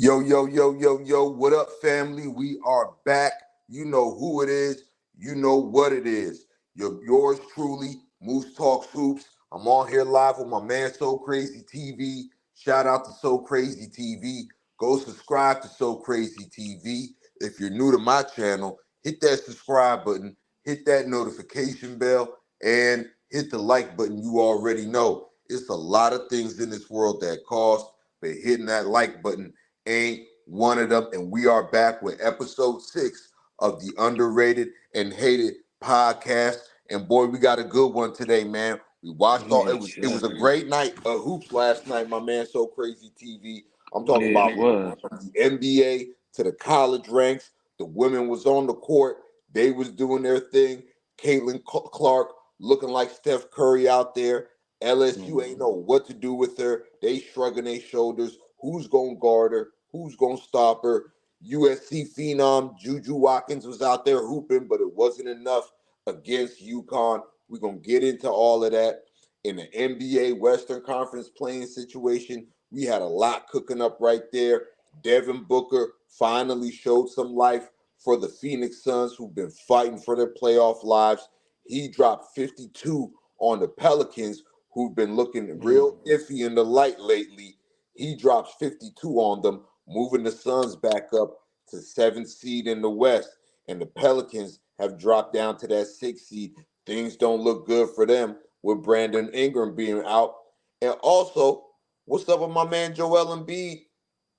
Yo, yo, yo, yo, yo, what up, family? We are back. You know who it is. You know what it is. Yours truly, Moose Talks Hoops. I'm on here live with my man, So Crazy TV. Shout out to So Crazy TV. Go subscribe to So Crazy TV. If you're new to my channel, hit that subscribe button, hit that notification bell, and hit the like button. You already know. It's a lot of things in this world that cost, but hitting that like button ain't one of them. And we are back with episode 6 of the Underrated and Hated podcast. And boy, we got a good one today, man. We watched all Yeah, it was a great night of hoops last night, my man. So Crazy TV. I'm talking yeah, about it was. from the NBA to the college ranks. The women was on the court. They was doing their thing. Caitlin Clark looking like Steph Curry out there. LSU ain't know what to do with her. They shrugging their shoulders. Who's going to guard her? Who's going to stop her? USC phenom Juju Watkins was out there hooping, but it wasn't enough against UConn. We're going to get into all of that. In the NBA Western Conference playing situation, we had a lot cooking up right there. Devin Booker finally showed some life for the Phoenix Suns, who've been fighting for their playoff lives. He dropped 52 on the Pelicans, who've been looking real iffy in the light lately. He drops 52 on them, moving the Suns back up to 7th seed in the West. And the Pelicans have dropped down to that 6th seed. Things don't look good for them with Brandon Ingram being out. And also, what's up with my man Joel Embiid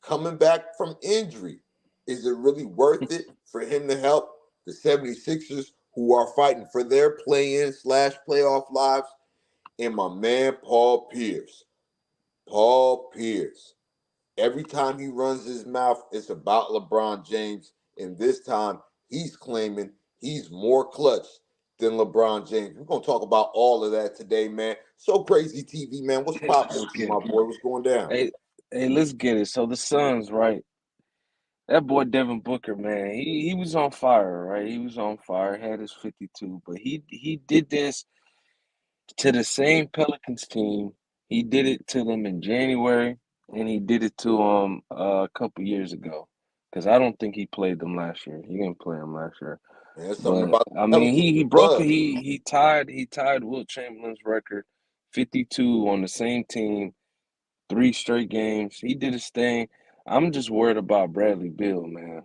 coming back from injury? Is it really worth it for him to help the 76ers, who are fighting for their play-in slash playoff lives? And my man Paul Pierce. Paul Pierce. Every time he runs his mouth, it's about LeBron James. And this time, he's claiming he's more clutch than LeBron James. We're going to talk about all of that today, man. So Crazy TV, man. What's popping Let's with you, get my it. boy? What's going down? Hey, let's get it. So the Suns, right? That boy Devin Booker, man, he was on fire, right? He was on fire, had his 52, but he did this to the same Pelicans team. He did it to them in January, and he did it to them a couple years ago. Because I don't think he played them last year. He didn't play them last year. Man, there's something But about I the mean, Pelicans he broke it. buzz. He tied Wilt Chamberlain's record, 52 on the same team, 3 straight games. He did his thing. I'm just worried about Bradley Beal, man.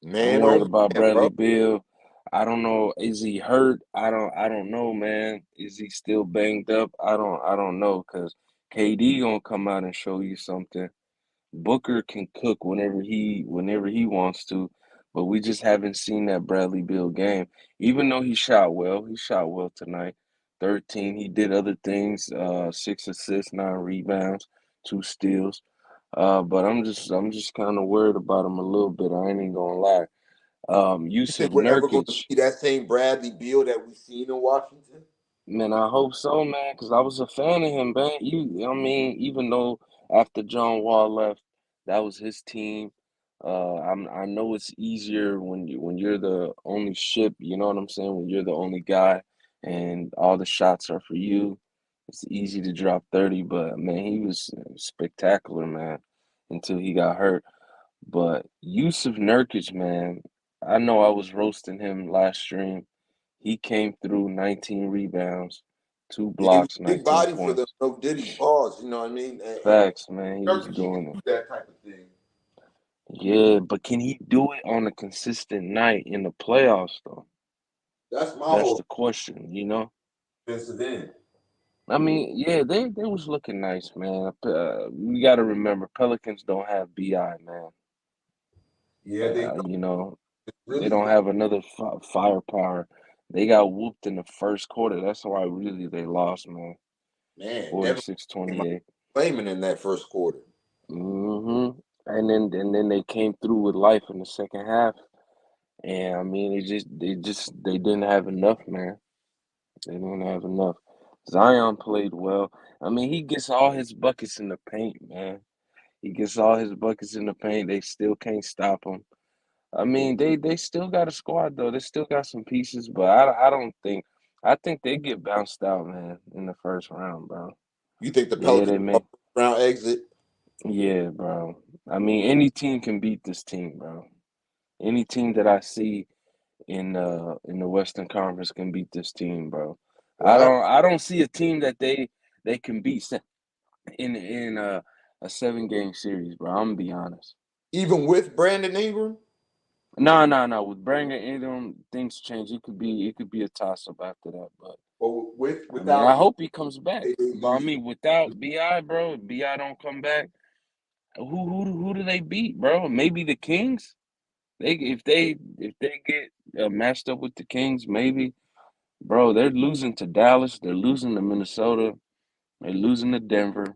I'm Man, worried oh about man, bro. Bradley Beal. I don't know. Is he hurt? I don't know, man. Is he still banged up? I don't know, because KD gonna come out and show you something. Booker can cook whenever he wants to, but we just haven't seen that Bradley Beal game. Even though he shot well tonight. 13. He did other things. 6 assists, 9 rebounds, 2 steals. But I'm just kind of worried about him a little bit. I ain't even gonna lie. You Yusuf think we're ever going to Nurkic, see that same Bradley Beal that we've seen in Washington? man, I hope so, man, because I was a fan of him, man. I mean, even though after John Wall left, that was his team. I know it's easier when you're the only ship. You know what I'm saying? When you're the only guy, and all the shots are for you, it's easy to drop 30. But man, he was spectacular, man, until he got hurt. But Yusuf Nurkic, man, I know I was roasting him last stream. He came through, 19 rebounds, two Yeah, he was blocks, a big 19 body for them. points. No Diddy pause. You know what I mean? And Facts, man. He was Turkish, he can doing do it. that type of thing. Yeah, but can he do it on a consistent night in the playoffs, though? That's my That's whole the question. defensive end. I mean, yeah, they was looking nice, man. We got to remember, Pelicans don't have BI, man. Yeah, they You know, they really don't have another firepower. They got whooped in the first quarter. That's why really they lost, man. man. Devin came out 46-28. flaming in that first quarter. And then they came through with life in the second half. And I mean, they didn't have enough, man. They didn't have enough. Zion played well. I mean, he gets all his buckets in the paint, man. He gets all his buckets in the paint. They still can't stop him. I mean, they still got a squad though. They still got some pieces, but I don't think. I think they get bounced out, man, in the first round, bro. You think the Yeah, Pelicans they are may. round exit? Yeah, bro. I mean, any team can beat this team, bro. Any team that I see in the Western Conference can beat this team, bro. Well, I don't see a team that they can beat in a 7 game series, bro. I'm gonna be honest. even with Brandon Ingram, No, no, no. With Brandon Ingram, things change. It could be a toss up after that. But or I mean, without I him, hope he comes back. they But I use. mean, without Bi, bro, if Bi don't come back, who do they beat, bro? Maybe the Kings. If they get matched up with the Kings, maybe, bro. They're losing to Dallas. They're losing to Minnesota. They're losing to Denver.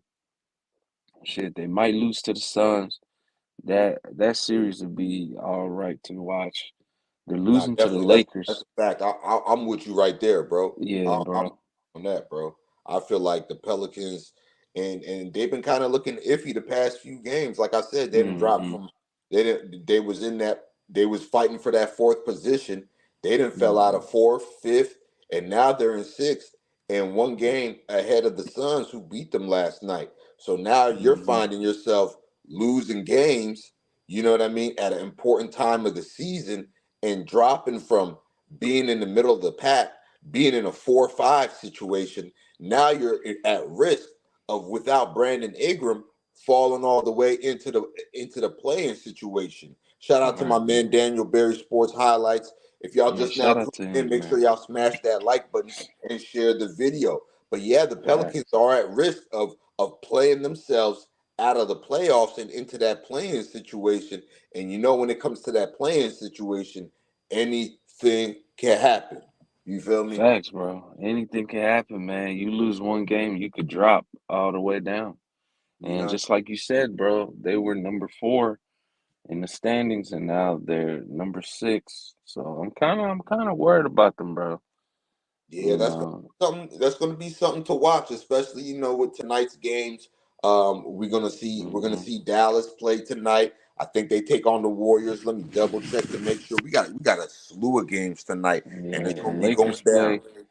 Shit, they might lose to the Suns. That series would be all right to watch. They're Nah, losing to the definitely. That's Lakers. a fact. I'm with you right there, bro. Yeah, I'm bro. on that, bro. I feel like the Pelicans and they've been kind of looking iffy the past few games. Like I said, they didn't drop Mm-hmm. from. They didn't. They was in that. They was fighting for that fourth position. They didn't fell out Mm-hmm. of fourth, fifth, and now they're in sixth and one game ahead of the Suns who beat them last night. So now you're Mm-hmm. finding yourself losing games. You know what I mean? At an important time of the season and dropping from being in the middle of the pack, being in a 4-5 situation, now you're at risk of without Brandon Ingram falling all the way into the playing situation. Shout out to my Right. man Daniel Berry Sports Highlights. If y'all Yeah, just now shout tuning out to in, him, make sure man. y'all smash that like button and share the video. But yeah, the Pelicans Facts. are at risk of playing themselves out of the playoffs and into that playing situation. And you know, when it comes to that playing situation, anything can happen. You feel me? Facts, bro. Anything can happen, man. You lose one game, you could drop all the way down. You And know, just like you said, bro, they were number 4 in the standings, and now they're number 6. So I'm kind of worried about them, bro. yeah, You that's gonna know. be something. That's gonna be something to watch, especially with tonight's games. We're gonna Hmm. see Dallas play tonight. I think they take on the Warriors. Let me double check to make sure we got a slew of games tonight, and Yeah, it's gonna and be going Lakers down. play.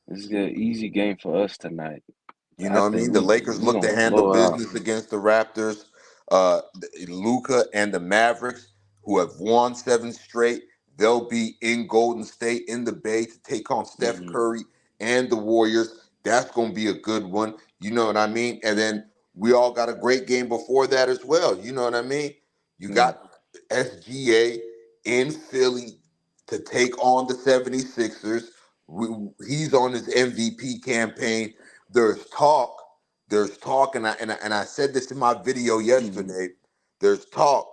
This is an easy game for us tonight. You I know what I think mean? The Lakers we look to gonna handle blow out. business against the Raptors. Luca and the Mavericks, who have won 7 straight, they'll be in Golden State in the Bay to take on Steph Hmm. Curry and the Warriors. That's going to be a good one. You know what I mean? And then we all got a great game before that as well. You know what I mean? You Yeah, got SGA in Philly to take on the 76ers. He's on his MVP campaign. There's talk. There's talk, and I said this in my video hmm, yesterday. There's talk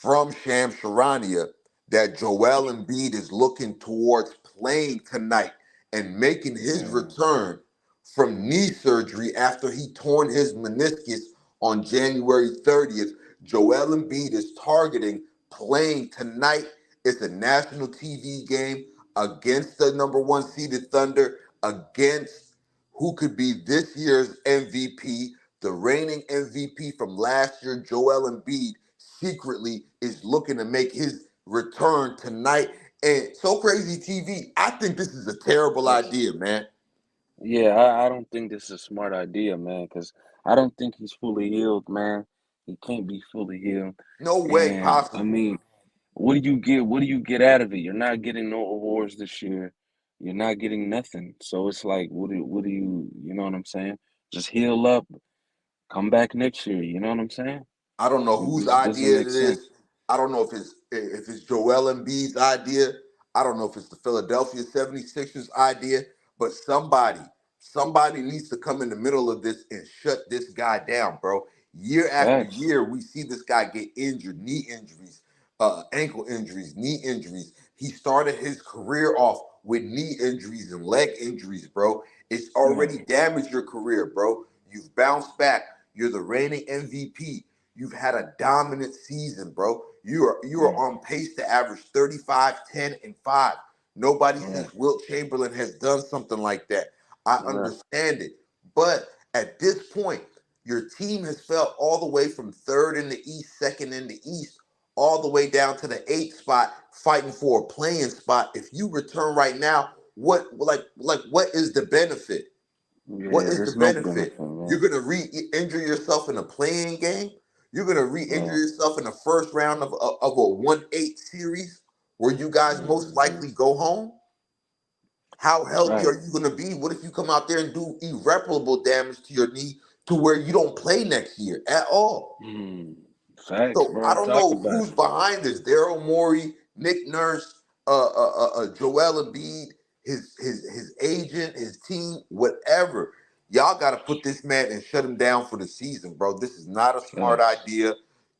from Sham Charania that Joel Embiid is looking towards playing tonight and making his yeah, return from knee surgery after he torn his meniscus on January 30th. Joel Embiid is targeting playing tonight. It's a national TV game against the number one seeded Thunder, against who could be this year's MVP, the reigning MVP from last year, Joel Embiid, secretly is looking to make his return tonight. And So Crazy TV, I think this is a terrible idea, man. yeah. I don't think this is a smart idea, man. Because I don't think he's fully healed, man. He can't be fully healed. No way And I possible. mean, what do you get? What do you get out of it? You're not getting no awards this year. You're not getting nothing. So it's like, what do you? You know what I'm saying? Just heal up, come back next year. You know what I'm saying? I don't know It whose just doesn't idea it make is. sense. I don't know if it's Joel Embiid's idea. I don't know if it's the Philadelphia 76ers idea, but somebody needs to come in the middle of this and shut this guy down, bro. Year after Facts. year, we see this guy get injured, knee injuries, ankle injuries, knee injuries. He started his career off with knee injuries and leg injuries, bro. It's Yeah. already damaged your career, bro. You've bounced back. You're the reigning MVP. You've had a dominant season, bro. You are Yeah. on pace to average 35, 10, and 5. Nobody Right. since Wilt Chamberlain has done something like that. I Right. understand it. But at this point, your team has fell all the way from third in the East, second in the East, all the way down to the eighth spot, fighting for a playing spot. If you return right now, what is the benefit? What Yeah. is the There's no benefit? benefit, You're man. gonna re-injure yourself in a playing game. You're gonna re-injure Right. yourself in the first round of a 1-8 series where you guys most Hmm. likely go home. How healthy Right. are you going to be? What if you come out there and do irreparable damage to your knee to where you don't play next year at all? Mm. Facts, So I bro. don't Talk know about who's it. behind this. Daryl Morey, Nick Nurse, Joel Embiid, his agent, his team, whatever. Y'all got to put this man and shut him down for the season, bro. This is not a smart Facts. idea.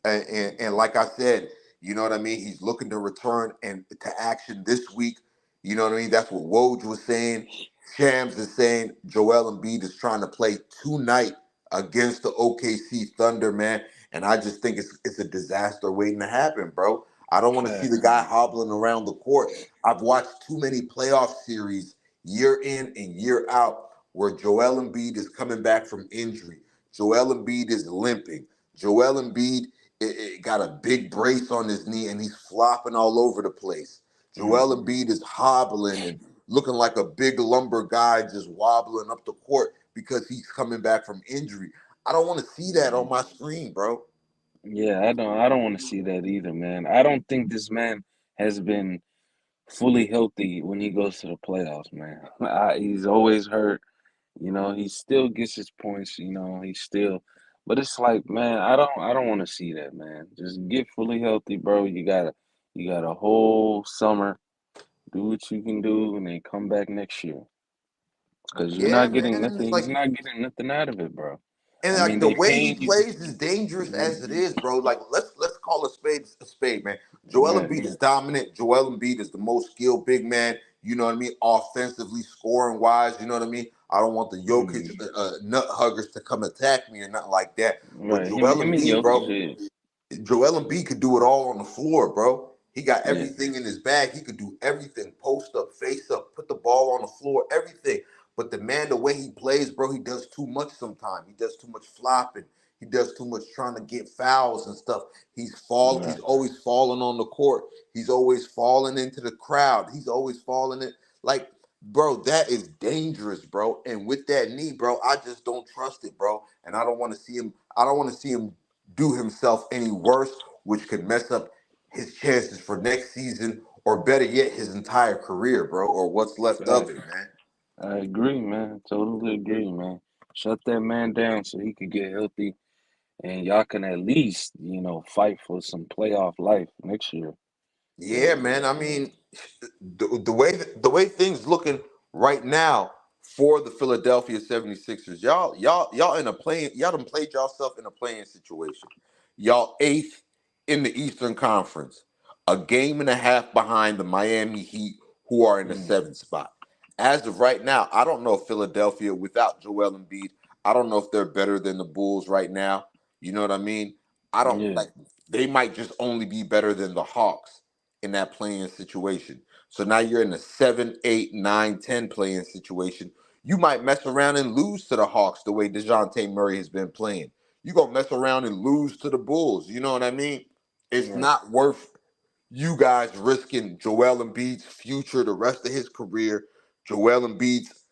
And like I said, you know what I mean. He's looking to return and to action this week. You know what I mean. That's what Woj was saying. Shams is saying Joel Embiid is trying to play tonight against the OKC Thunder, man. And I just think it's a disaster waiting to happen, bro. I don't want to see the Facts. guy hobbling around the court. I've watched too many playoff series year in and year out where Joel Embiid is coming back from injury. Joel Embiid is limping. Joel Embiid got a big brace on his knee and he's flopping all over the place. Joel Mm. Embiid is hobbling and looking like a big lumber guy just wobbling up the court because he's coming back from injury. I don't want to see that on Mm. my screen, bro. Yeah, I don't want to see that either, man. I don't think this man has been fully healthy when he goes to the playoffs, man. He's always hurt. You know, he still gets his points, you know, he's still, but it's like, man, I don't want to see that, man. Just get fully healthy, bro. You got a whole summer, do what you can do, and then come back next year. Because you're Yeah, not man. getting And it's nothing, like, he's not getting nothing out of it, bro. and I like mean, the they way he paying you. plays is dangerous as it is, bro. Like let's call a spade, man. Joel Right. Embiid is dominant. Joel Embiid is the most skilled big man. You know what I mean? Offensively, scoring wise. You know what I mean? I don't want the Jokic Mm. nut huggers to come attack me or nothing like that. But Right. Him, Joel him and Embiid, Jokic, bro, yeah. Joel Embiid could do it all on the floor, bro. He got Yeah. everything in his bag. He could do everything: post up, face up, put the ball on the floor, everything. But the man, the way he plays, bro, he does too much sometimes. He does too much flopping. He does too much trying to get fouls and stuff. He's Right. always falling on the court. He's always falling into the crowd. He's always falling in like, bro, that is dangerous, bro. And with that knee, bro, I just don't trust it, bro. And I don't want to see him. I don't want to see him do himself any worse, which could mess up his chances for next season, or better yet, his entire career, bro, or what's left of Facts. it, man. I agree, man. Totally agree, man. Shut that man down so he could get healthy and y'all can at least, fight for some playoff life next year. Yeah, 'Cause, man. I mean, the way things looking right now for the Philadelphia 76ers, y'all in a playing y'all done played yourself in a playing situation. Y'all eighth in the Eastern Conference, a game and a half behind the Miami Heat, who are in the mm, seventh spot. As of right now, I don't know if Philadelphia without Joel Embiid, I don't know if they're better than the Bulls right now. You know what I mean? I don't yeah, like they might just only be better than the Hawks in that playing situation. So now you're in a 7, 8, 9, 10 playing situation. You might mess around and lose to the Hawks the way DeJounte Murray has been playing. You're going to mess around and lose to the Bulls. You know what I mean? It's right. not worth you guys risking Joel Embiid's future, the rest of his career, Joel Embiid's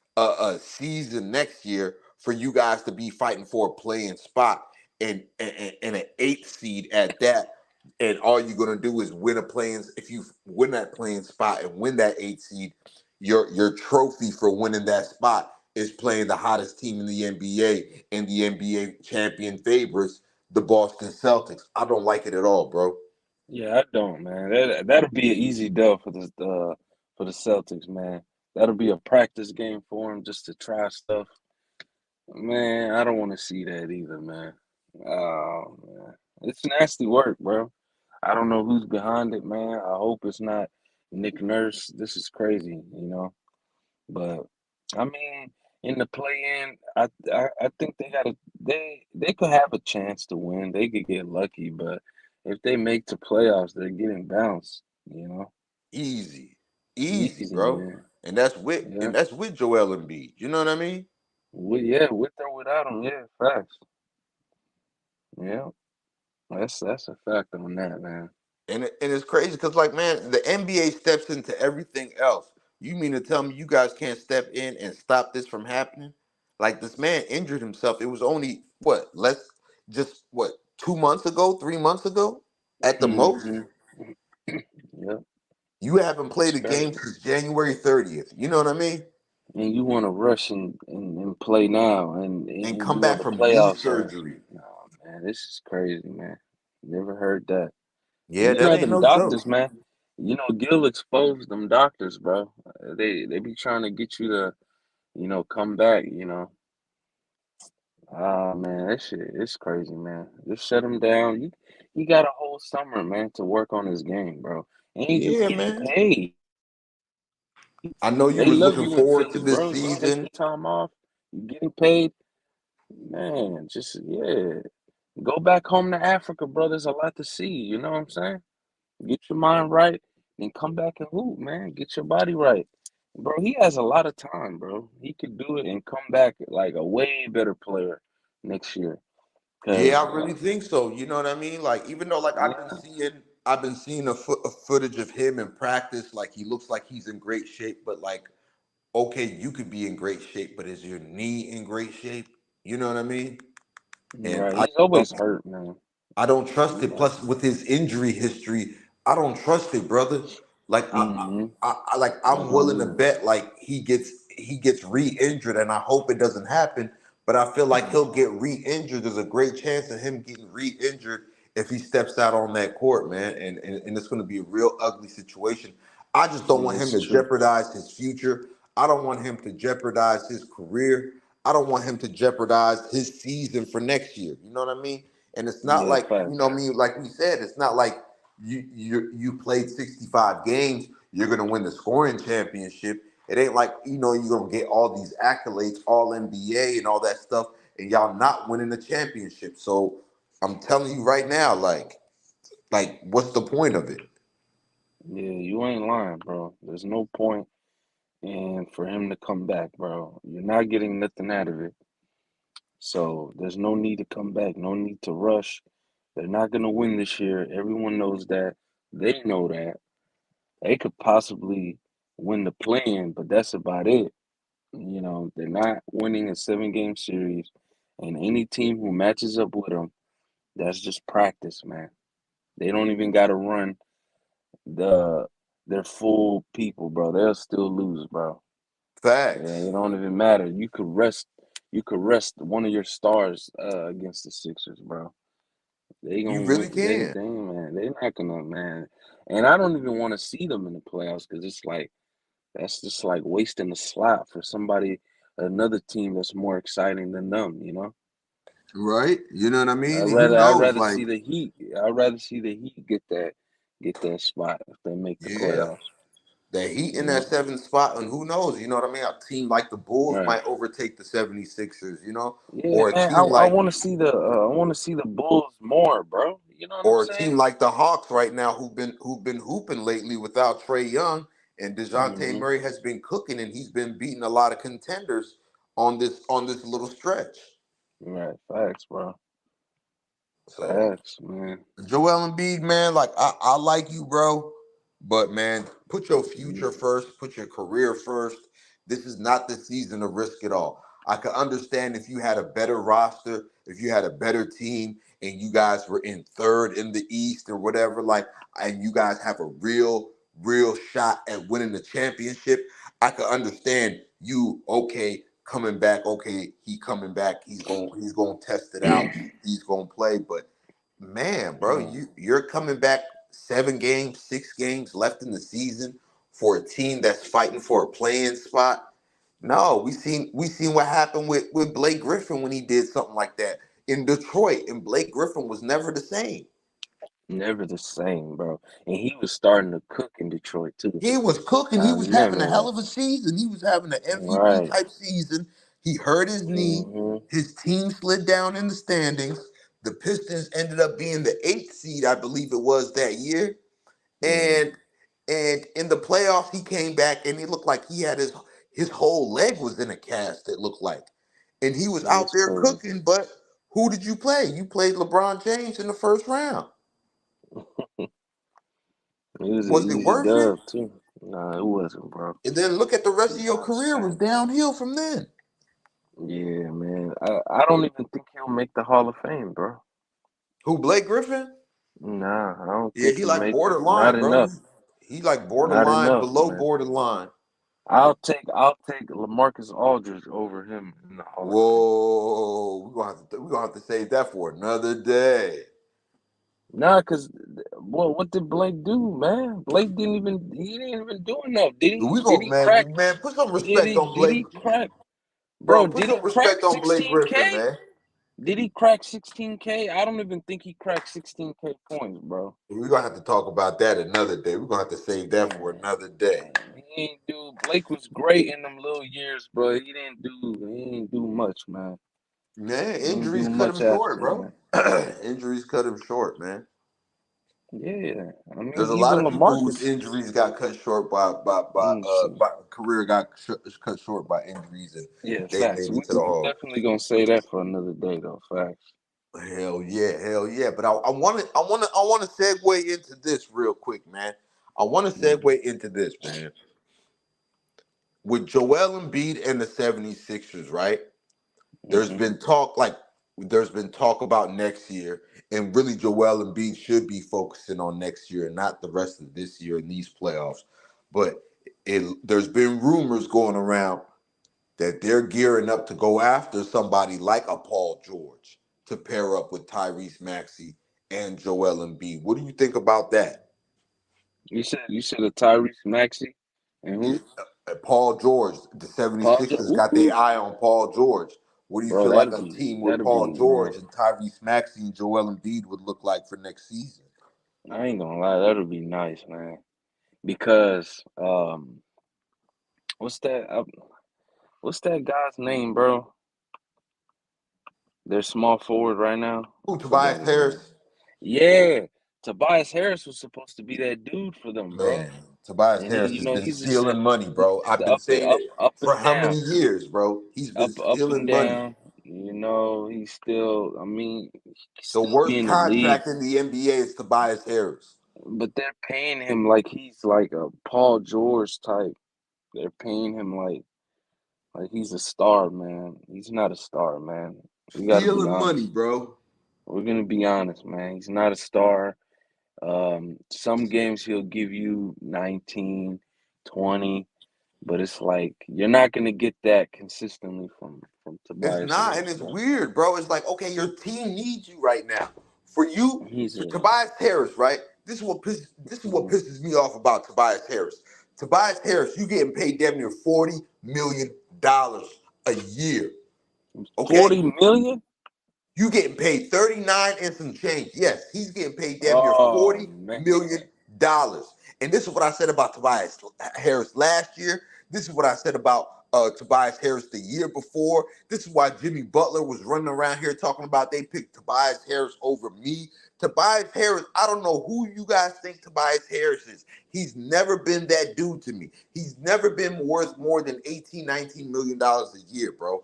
season next year for you guys to be fighting for a playing spot and an eighth seed at that. And all you're gonna do is win a playing. If you win that playing spot and win that eighth seed, your trophy for winning that spot is playing the hottest team in the NBA and the NBA champion favorites, the Boston Celtics. I don't like it at all, bro. Yeah, I don't, man. That'll be an easy dub for the Celtics, man. That'll be a practice game for them just to try stuff. Man, I don't want to see that either, man. Oh man, it's nasty work, bro. I don't know who's behind it, man. I hope it's not Nick Nurse. This is crazy. But I mean, in the play-in, I think they could have a chance to win. They could get lucky, but if they make the playoffs, they're getting bounced. Easy, easy, Easy, bro. man. And Yeah. that's with Joel Embiid. You know what I mean? Yeah, with or without them, yeah, facts. Yeah, that's a fact on that, man. And it's crazy because like man, the NBA steps into everything else. You mean to tell me you guys can't step in and stop this from happening? Like this man injured himself. It was only what less just what 2 months ago, 3 months ago, at the most. Mm-hmm. Yep, You haven't it's played a game crazy. since January 30th. You know what I mean? And you want to rush and play now, And and come you know back the from knee playoffs are. surgery. No, man, this is crazy, man. Never heard that. Yeah, And you that know ain't them no joke. doctors, man. You know Gil exposed them doctors, bro. They be trying to get you to, come back. Ah, man, that shit, it's crazy, man. Just shut him down. You got a whole summer, man, to work on his game, bro. And you Yeah, getting man. paid. I know you They was love looking you in forward to Philly, this bro. You take season. your time off. You getting paid, man. Just yeah, go back home to Africa, bro. There's a lot to see. You know what I'm saying? Get your mind right, then come back and hoop, man. Get your body right, bro. He has a lot of time, bro. He could do it and come back like a way better player next year. Yeah, Cause I really think so. You know what I mean? Like, even though like yeah, I've been seeing a footage of him in practice. Like, he looks like he's in great shape. But like, okay, you could be in great shape, but is your knee in great shape? You know what I mean? And right. He's always hurt, man. I don't trust You it. know. Plus, with his injury history, I don't trust it, brother. Like Mm-hmm. I I'm don't willing to either. bet like he gets re-injured, and I hope it doesn't happen. But I feel like he'll get re-injured. There's a great chance of him getting re-injured if he steps out on that court, man. And it's going to be a real ugly situation. I just don't Yeah, want him it's to true. jeopardize his future. I don't want him to jeopardize his career. I don't want him to jeopardize his season for next year. You know what I mean? And it's not Yeah, like, facts. what I mean, like we said, it's not like you played 65 games, you're gonna win the scoring championship. It ain't like, you're gonna get all these accolades, all NBA and all that stuff, and y'all not winning the championship. So I'm telling you right now, like what's the point of it? Yeah, you ain't lying, bro. There's no point in for him to come back, bro. You're not getting nothing out of it. So there's no need to come back, no need to rush. They're not gonna win this year. Everyone knows that. They know that. They could possibly win the play-in, but that's about it. They're not winning a seven-game series, and any team who matches up with them, that's just practice, man. They don't even got to run the their full people, bro. They'll still lose, bro. Yeah, Facts. it don't even matter. You could rest one of your stars against the Sixers, bro. They You gonna really win. can. Man. They're not gonna, man. And I don't even want to see them in the playoffs because it's like that's just like wasting a slot for another team that's more exciting than them. Right? You know what I I'd mean? And who rather I'd knows? rather Like, see the Heat. I'd rather see the Heat get that spot if they make the yeah. playoffs. The Heat in You that know, seventh spot, and who knows? You know what I mean? A team like the Bulls right? might overtake the 76ers, Yeah, or a man. I team I like want to see the Bulls more, bro. You know what I'm or a saying? team like the Hawks right now who've been hooping lately without Trey Young, and DeJounte Hmm. Murray has been cooking, and he's been beating a lot of contenders on this little stretch. Right. Facts, bro. So Facts, man. Joel Embiid, man, like I like you, bro, but man, put your Mm. future first, put your career first. This is not the season to risk it all. I could understand if you had a better roster, if you had a better team, and you guys were in third in the East or whatever, like, and you guys have a real shot at winning the championship. I could understand you, okay, coming back, okay, he coming back, he's going to test it out, he's going to play, but man, bro, Right. you're coming back 7 games, 6 games left in the season for a team that's fighting for a playing spot. No, we seen what happened with Blake Griffin when he did something like that in Detroit, and Blake Griffin was never the same. Never the same, bro. And he was starting to cook in Detroit too. He was cooking. I He was having a remember hell that. of a season. He was having an MVP Right. type season. He hurt his knee. Hmm. His team slid down in the standings. The Pistons ended up being the eighth seed, I believe it was that year. Mm. And and in the playoffs, he came back and he looked like he had his whole leg was in a cast. It looked like, and he was Yeah, out it's there crazy. cooking. But who did you play? You played LeBron James in the first round. He was an Was it easy worth it? dub too. Nah, it wasn't, bro. And then look at the rest of your Nah, career was facts. downhill from then. Yeah, man. I don't even think he'll make the Hall of Fame, bro. Who, Blake Griffin? Nah, I don't Yeah, think he he like make it. Not borderline, bro. enough. He like Not borderline, enough, below man. borderline. I'll take LaMarcus Aldridge over him in the Hall of Fame. Whoa, we gonna have to save that for another day. Nah, cause well, what did Blake do, man? Blake didn't even do enough. Did he? We Did go, he crack? man. Put some Did respect he? on Did Blake, he crack? bro. Bro, Put did he some crack respect on Blake Griffin, 16K? man. Did he crack 16K? I don't even think he cracked 16K points, bro. We're gonna have to talk about that another day. We're gonna have to save that for Man, another day. he ain't do. Blake was great in them little years, bro. He didn't do much, man. Man, He didn't injuries do cut much him short, after, bro. man. Injuries cut him short, man. Yeah, I There's mean, a lot even of people whose LaMarcus. injuries got cut short Let me see. by career got cut short by injuries, and Yeah, they facts. made We it to the we Hall. definitely gonna say that for another day, though. Facts. Hell yeah, hell yeah. But I want to segue into this real quick, man. I want to Mm-hmm. segue into this, man. With Joel Embiid and the 76ers, right? There's Mm-hmm. been talk like there's been talk about next year, and really Joel Embiid should be focusing on next year and not the rest of this year in these playoffs. But there's been rumors going around that they're gearing up to go after somebody like a Paul George to pair up with Tyrese Maxey and Joel Embiid. What do you think about that? You said a Tyrese Maxey and Yeah, who? Paul George, the Paul George. 76ers got their Ooh, eye on Paul George. What do you bro, feel like that'll a be team with that'll be Paul man. George and Tyrese Maxey and Joel Embiid would look like for next season? I ain't gonna lie, that'll be nice, man. Because what's that? What's that guy's name, bro? They're small forward right now. Who, I forgot Tobias his name. Harris? Yeah, Tobias Harris was supposed to be that dude for them, bro. Man, Tobias And Harris you has know, been he's just stealing money, bro. I've been up and saying up, it up for and how many down, years, bro? He's been up and stealing money. down. You know, he's still. I mean, he can The still be worst in the league, contract in the NBA is Tobias Harris. but they're paying him like he's like a Paul George type. They're paying him like he's a star, man. He's not a star, man. We got to be Stealing money, honest. bro. We're gonna be honest, man. He's not a star. Some games he'll give you 19, 20, but it's like you're not gonna get that consistently from It's Tobias not, and Harris, it's man. weird, bro. It's like, okay, your team needs you right now. For you, He's for a Tobias Harris, right? This is what mhm. pisses me off about Tobias Harris. Tobias Harris, you getting paid damn near $40 million a year. Okay? 40 million. You getting paid 39 and some change. Yes, he's getting paid damn near Oh 40 man, million dollars. And this is what I said about Tobias Harris last year. This is what I said about Tobias Harris the year before. This is why Jimmy Butler was running around here talking about they picked Tobias Harris over me. Tobias Harris, I don't know who you guys think Tobias Harris is. He's never been that dude to me. He's never been worth more than 18, $19 million a year, bro.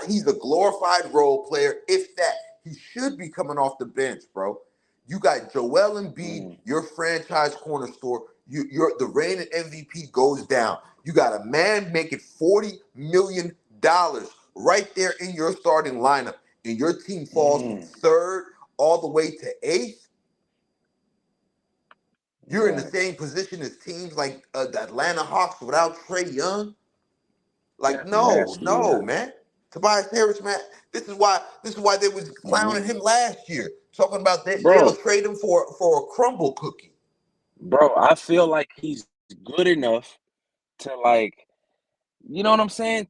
He's a glorified role player, if that. He should be coming off the bench, bro. You got Joel Embiid, mm, your franchise corner store. The reigning MVP goes down. You got a man making $40 million right there in your starting lineup, and your team falls from mm, third all the way to eighth. You're in the right. same position as teams like the Atlanta Hawks without Trey Young. Like, That's no, nasty no, work, man. Tobias Harris, man. This is why they was clowning hmm him last year, talking about that they'll bro. trade him for a crumble cookie. Bro, I feel like he's good enough to like. You know what I'm saying?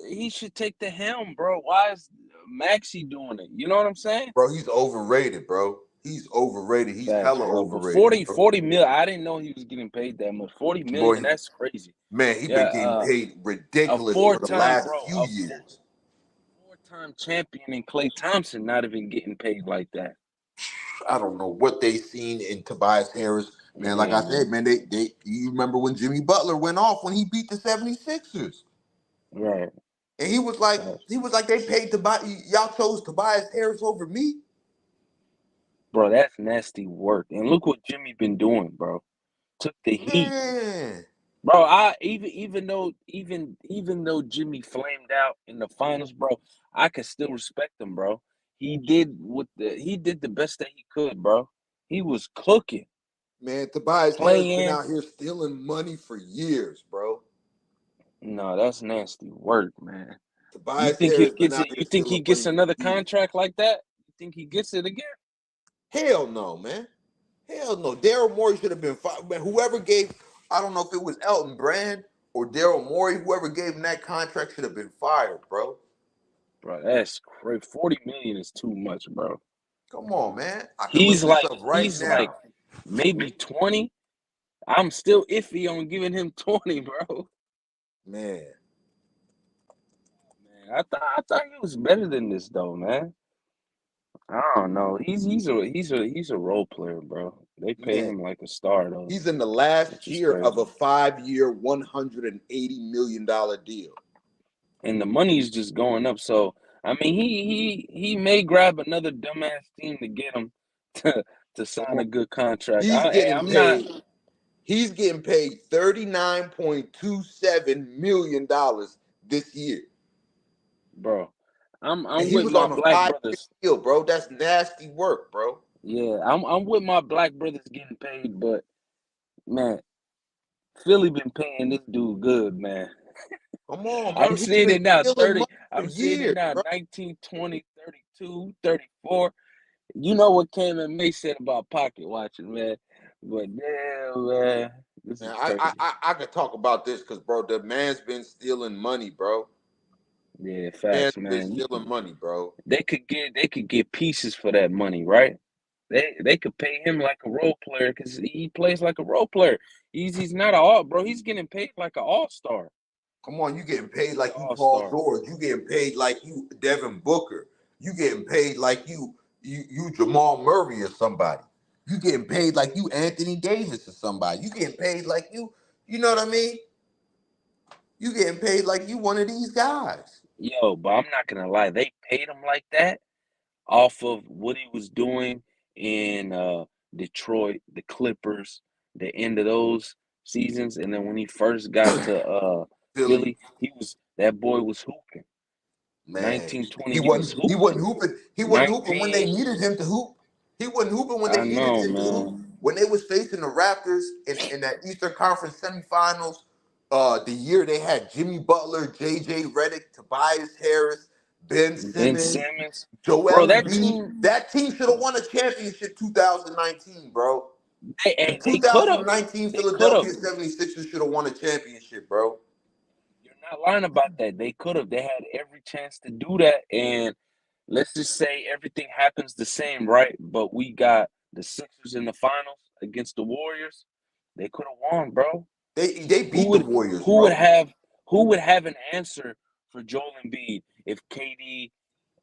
He should take the helm, bro. Why is Maxie doing it? You know what I'm saying? Bro, he's overrated, bro. He's overrated. He's Facts, hella bro. But overrated, 40, bro. 40 mil, I didn't know he was getting paid that much. 40 Boy, million, that's crazy. man, he Yeah, been getting paid a ridiculous for the four-time, last bro, few years. four-time champion and Klay Thompson not even getting paid like that. I don't know what they seen in Tobias Harris. Man, like I Man, said, man, they you remember when Jimmy Butler went off when he beat the 76ers. right. And he was like they paid y'all chose Tobias Harris over me. Bro, that's nasty work. And look what Jimmy been doing, bro. Took the heat. Man. Bro, I even though Jimmy flamed out in the finals, bro, I can still respect him, bro. he did the best that he could, bro. He was cooking, Man, Tobias Harris been playing. out here stealing money for years, bro. No, that's nasty work, man. You Tobias think he Harris been gets out it? here You think he stealing gets money for another years. contract like that? You think he gets it again? Hell no, man. Hell no. Daryl Morey should have been fired. Man, whoever gave, I don't know if it was Elton Brand or Daryl Morey, whoever gave him that contract should have been fired, bro. Bro, that's crazy. 40 million is too much, bro. Come on, man. I can look He's this like up right he's like now. maybe 20. I'm still iffy on giving him 20, bro. Man. Man, I thought he was better than this though, man. I don't know. He's a role player, bro. They pay Man. him like a star though, He's in the last which is year of a crazy. 5-year, $180 million deal. And the money's just going up. So I mean, he may grab another dumbass team to get him to to Come sign on. a good contract. He's getting I'm not, paid. He's getting paid $39.27 million this year. bro. And I'm he with was my on a black 5-year brothers. deal, bro. That's nasty work, bro. Yeah, I'm with my black brothers getting paid, but man, Philly been paying this dude good, man. Come on, bro. I'm He's seeing been it now, stealing 30. money for I'm seeing it years, now, bro. 19, 20, 32, 34. You know what Cam and May said about pocket watching, man. But damn, man, this Man, is I I crazy. I, I could talk about this because, bro, the man's been stealing money, bro. Yeah, Man's facts, been man. stealing money, bro. They could get pieces for that money, right? They could pay him like a role player because he plays like a role player. He's not a all, bro. He's getting paid like an all-star. Come on, you getting paid He's an like you Paul all-star. George. You getting paid like you Devin Booker. You getting paid like you Jamal Murray or somebody. You getting paid like you Anthony Davis or somebody. You getting paid like you know what I mean? You getting paid like you one of these guys. Yo, but I'm not gonna lie, they paid him like that off of what he was doing in Detroit, the Clippers, the end of those seasons, and then when he first got to Philly, Philly, that boy was hooping. man, 1920, he he was wasn't he hooping. wasn't hooping. He wasn't hooping when they 19, needed him to hoop. He wasn't hooping when I they needed know, him to hoop. man. When they was facing the Raptors in that Eastern Conference semifinals, the year they had Jimmy Butler, JJ Redick, Tobias Harris, Ben Ben Simmons, Simmons, bro, Joel that Embiid. team, That team should have won a championship 2019, bro. The they could have, 2019 they could have. Philadelphia 76ers should have won a championship, bro. You're not lying about that. They could have. They had every chance to do that. And let's just say everything happens the same, right? But we got the Sixers in the finals against the Warriors. They could have won, bro. They Who beat the would Warriors, who would bro. have who would have an answer for Joel Embiid if KD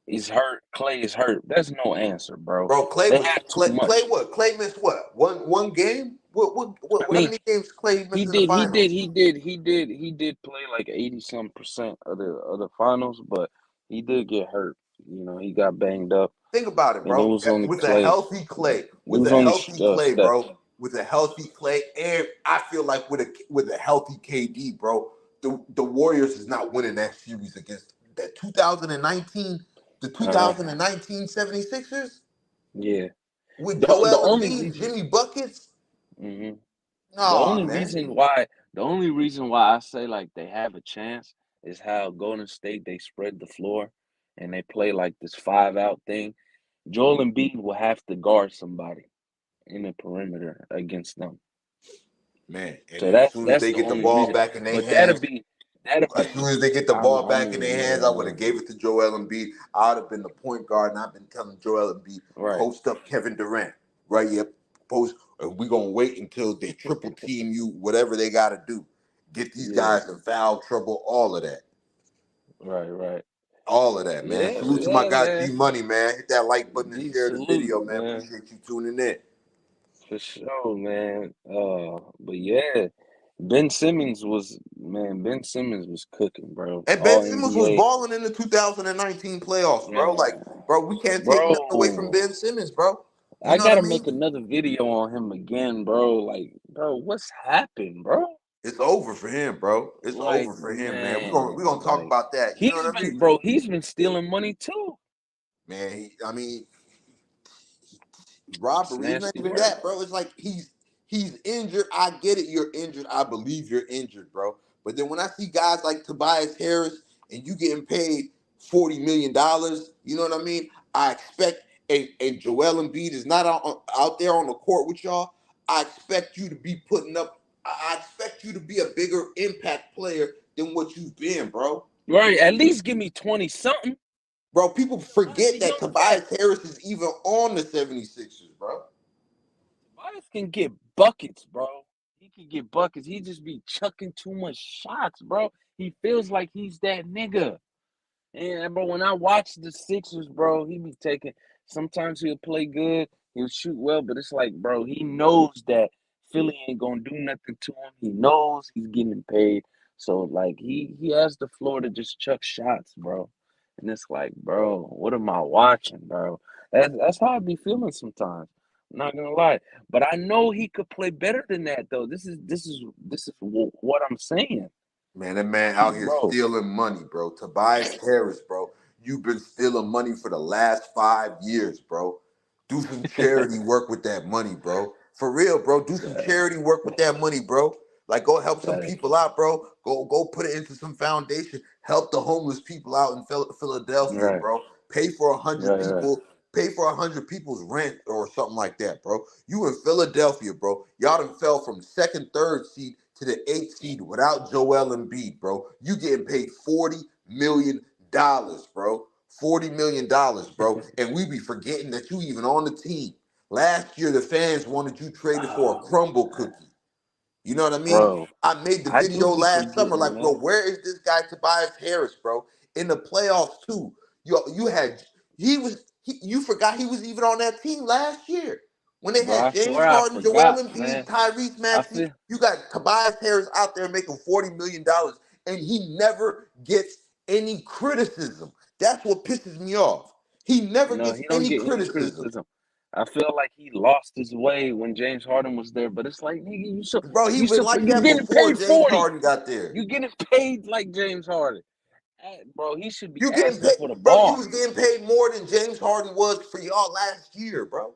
is hurt, Clay is hurt? There's no answer, bro. Bro, Clay They was had too Clay much. what? Clay missed what? One game? I How mean, many games Clay he missed in the did, he did, finals? he did, he did play like 80 some percent of the finals, but he did get hurt. You know, he got banged up, Think about it, and it bro. was only With a Clay. healthy Clay, It was only Steph. bro, with a healthy Clay, and I feel like with a healthy KD, bro, the Warriors is not winning that series against that 2019, the Uh-huh. 2019 76ers Yeah. with The Joel only Embiid, reason. Jimmy Buckets. hmm The Nah, only man. reason why the only reason why I say like they have a chance is how Golden State they spread the floor and they play like this 5 out thing. Joel Embiid will have to guard somebody in the perimeter against them. Man, and So then as that's soon as that's they the get the only ball reason. back in their But that'll hands, be that'll as be soon as they get the ball back in their hands, I would have yeah, gave it to Joel Embiid. I would have been the point guard, and I've been telling Joel Embiid, right. post up Kevin Durant, right here, post. We're gonna wait until they triple team you, whatever they got to do, get these Yeah, guys in foul trouble, right. all of that, man. Yeah, Salute to my yeah, guy man. G Money, man. Hit that like button and G share the salute, video, man. man. Appreciate you tuning in. For sure, man. But yeah, Ben Simmons was cooking, bro. And Ben All Simmons was NBA. balling in the 2019 playoffs, bro. Like, Man, bro, we can't take nothing away from bro. Ben Simmons, bro. You I know what I gotta mean? make another video on him again, bro. Like, bro, what's happened, bro? It's over for him, bro. It's Like, over for him, man. We're man, gonna talk like about that. You know what I mean? he's been stealing money too. Man, Robert, It's it's not nasty even work. that, bro. It's like he's injured. I get it. You're injured. I believe you're injured, bro. But then when I see guys like Tobias Harris and you getting paid $40 million, you know what I mean? I expect and Joel Embiid is not out there on the court with y'all. I expect you to be putting up. I expect you to be a bigger impact player than what you've been, bro. Right, at least give me 20 something. Bro, people Tobias a forget that young cat. Tobias Harris is even on the 76ers, bro. Tobias can get buckets, bro. He can get buckets. He just be chucking too much shots, bro. He feels like he's that nigga. And bro, when I watch the Sixers, bro, he be taking. Sometimes he'll play good, he'll shoot well, but it's like, bro, he knows that Philly ain't gonna do nothing to him. He knows he's getting paid, so like he has the floor to just chuck shots, bro. And it's like, bro, what am I watching, bro? That's how I be feeling sometimes. I'm not gonna lie, but I know he could play better than that, though. This is what I'm saying, Man, that man out here bro. stealing money, bro. Tobias Harris, bro. You've been stealing money for the last 5 years, bro. Do some charity work with that money, bro. For real, bro. Do some charity work with that money, bro. Like go help some Facts. people out, bro. Go put it into some foundation. Help the homeless people out in Philadelphia, Right, bro. Pay for a hundred right, right. people. Pay for 100 people's rent or something like that, bro. You in Philadelphia, bro. Y'all done fell from second, third seed to the eighth seed without Joel Embiid, bro. You getting paid $40 million, bro. $40 million, bro. And we be forgetting that you even on the team. Last year, the fans wanted you traded for a Oh crumble man, cookie. You know what I mean? bro, I made the I do video be last summer, forgetting, like, bro, man. where is this guy Tobias Harris, bro? In the playoffs too. You had you forgot he was even on that team last year when they Bro, had I James swear I Harden, Joel forgot, Embiid, man. Tyrese I Maxey. feel You got Tobias Harris out there making $40 million, and he never gets any criticism. That's what pisses me off. He never no, gets he don't any get any criticism, criticism. I feel like he lost his way when James Harden was there, but it's like, nigga, bro. He been like you that getting before paid James 40. Harden got there. You getting paid like James Harden. Bro, he should be You getting asking paid, for the bro. You ball, was getting paid more than James Harden was for y'all last year, bro.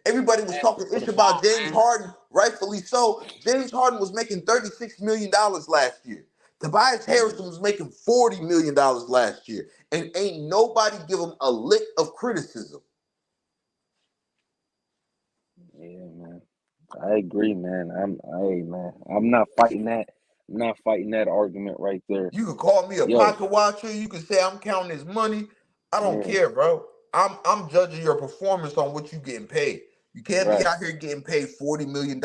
Everybody was asking talking for ish the ball, about James man. Harden, rightfully so. James Harden was making $36 million last year. Tobias Harrison was making $40 million last year, and ain't nobody give him a lick of criticism. Yeah, man. I agree, man. Man. I'm not fighting that. I'm not fighting that argument right there. You could call me a Yo, pocket watcher. You could say I'm counting his money. I don't yeah, care, bro. I'm judging your performance on what you getting paid. You can't be right, out here getting paid $40 million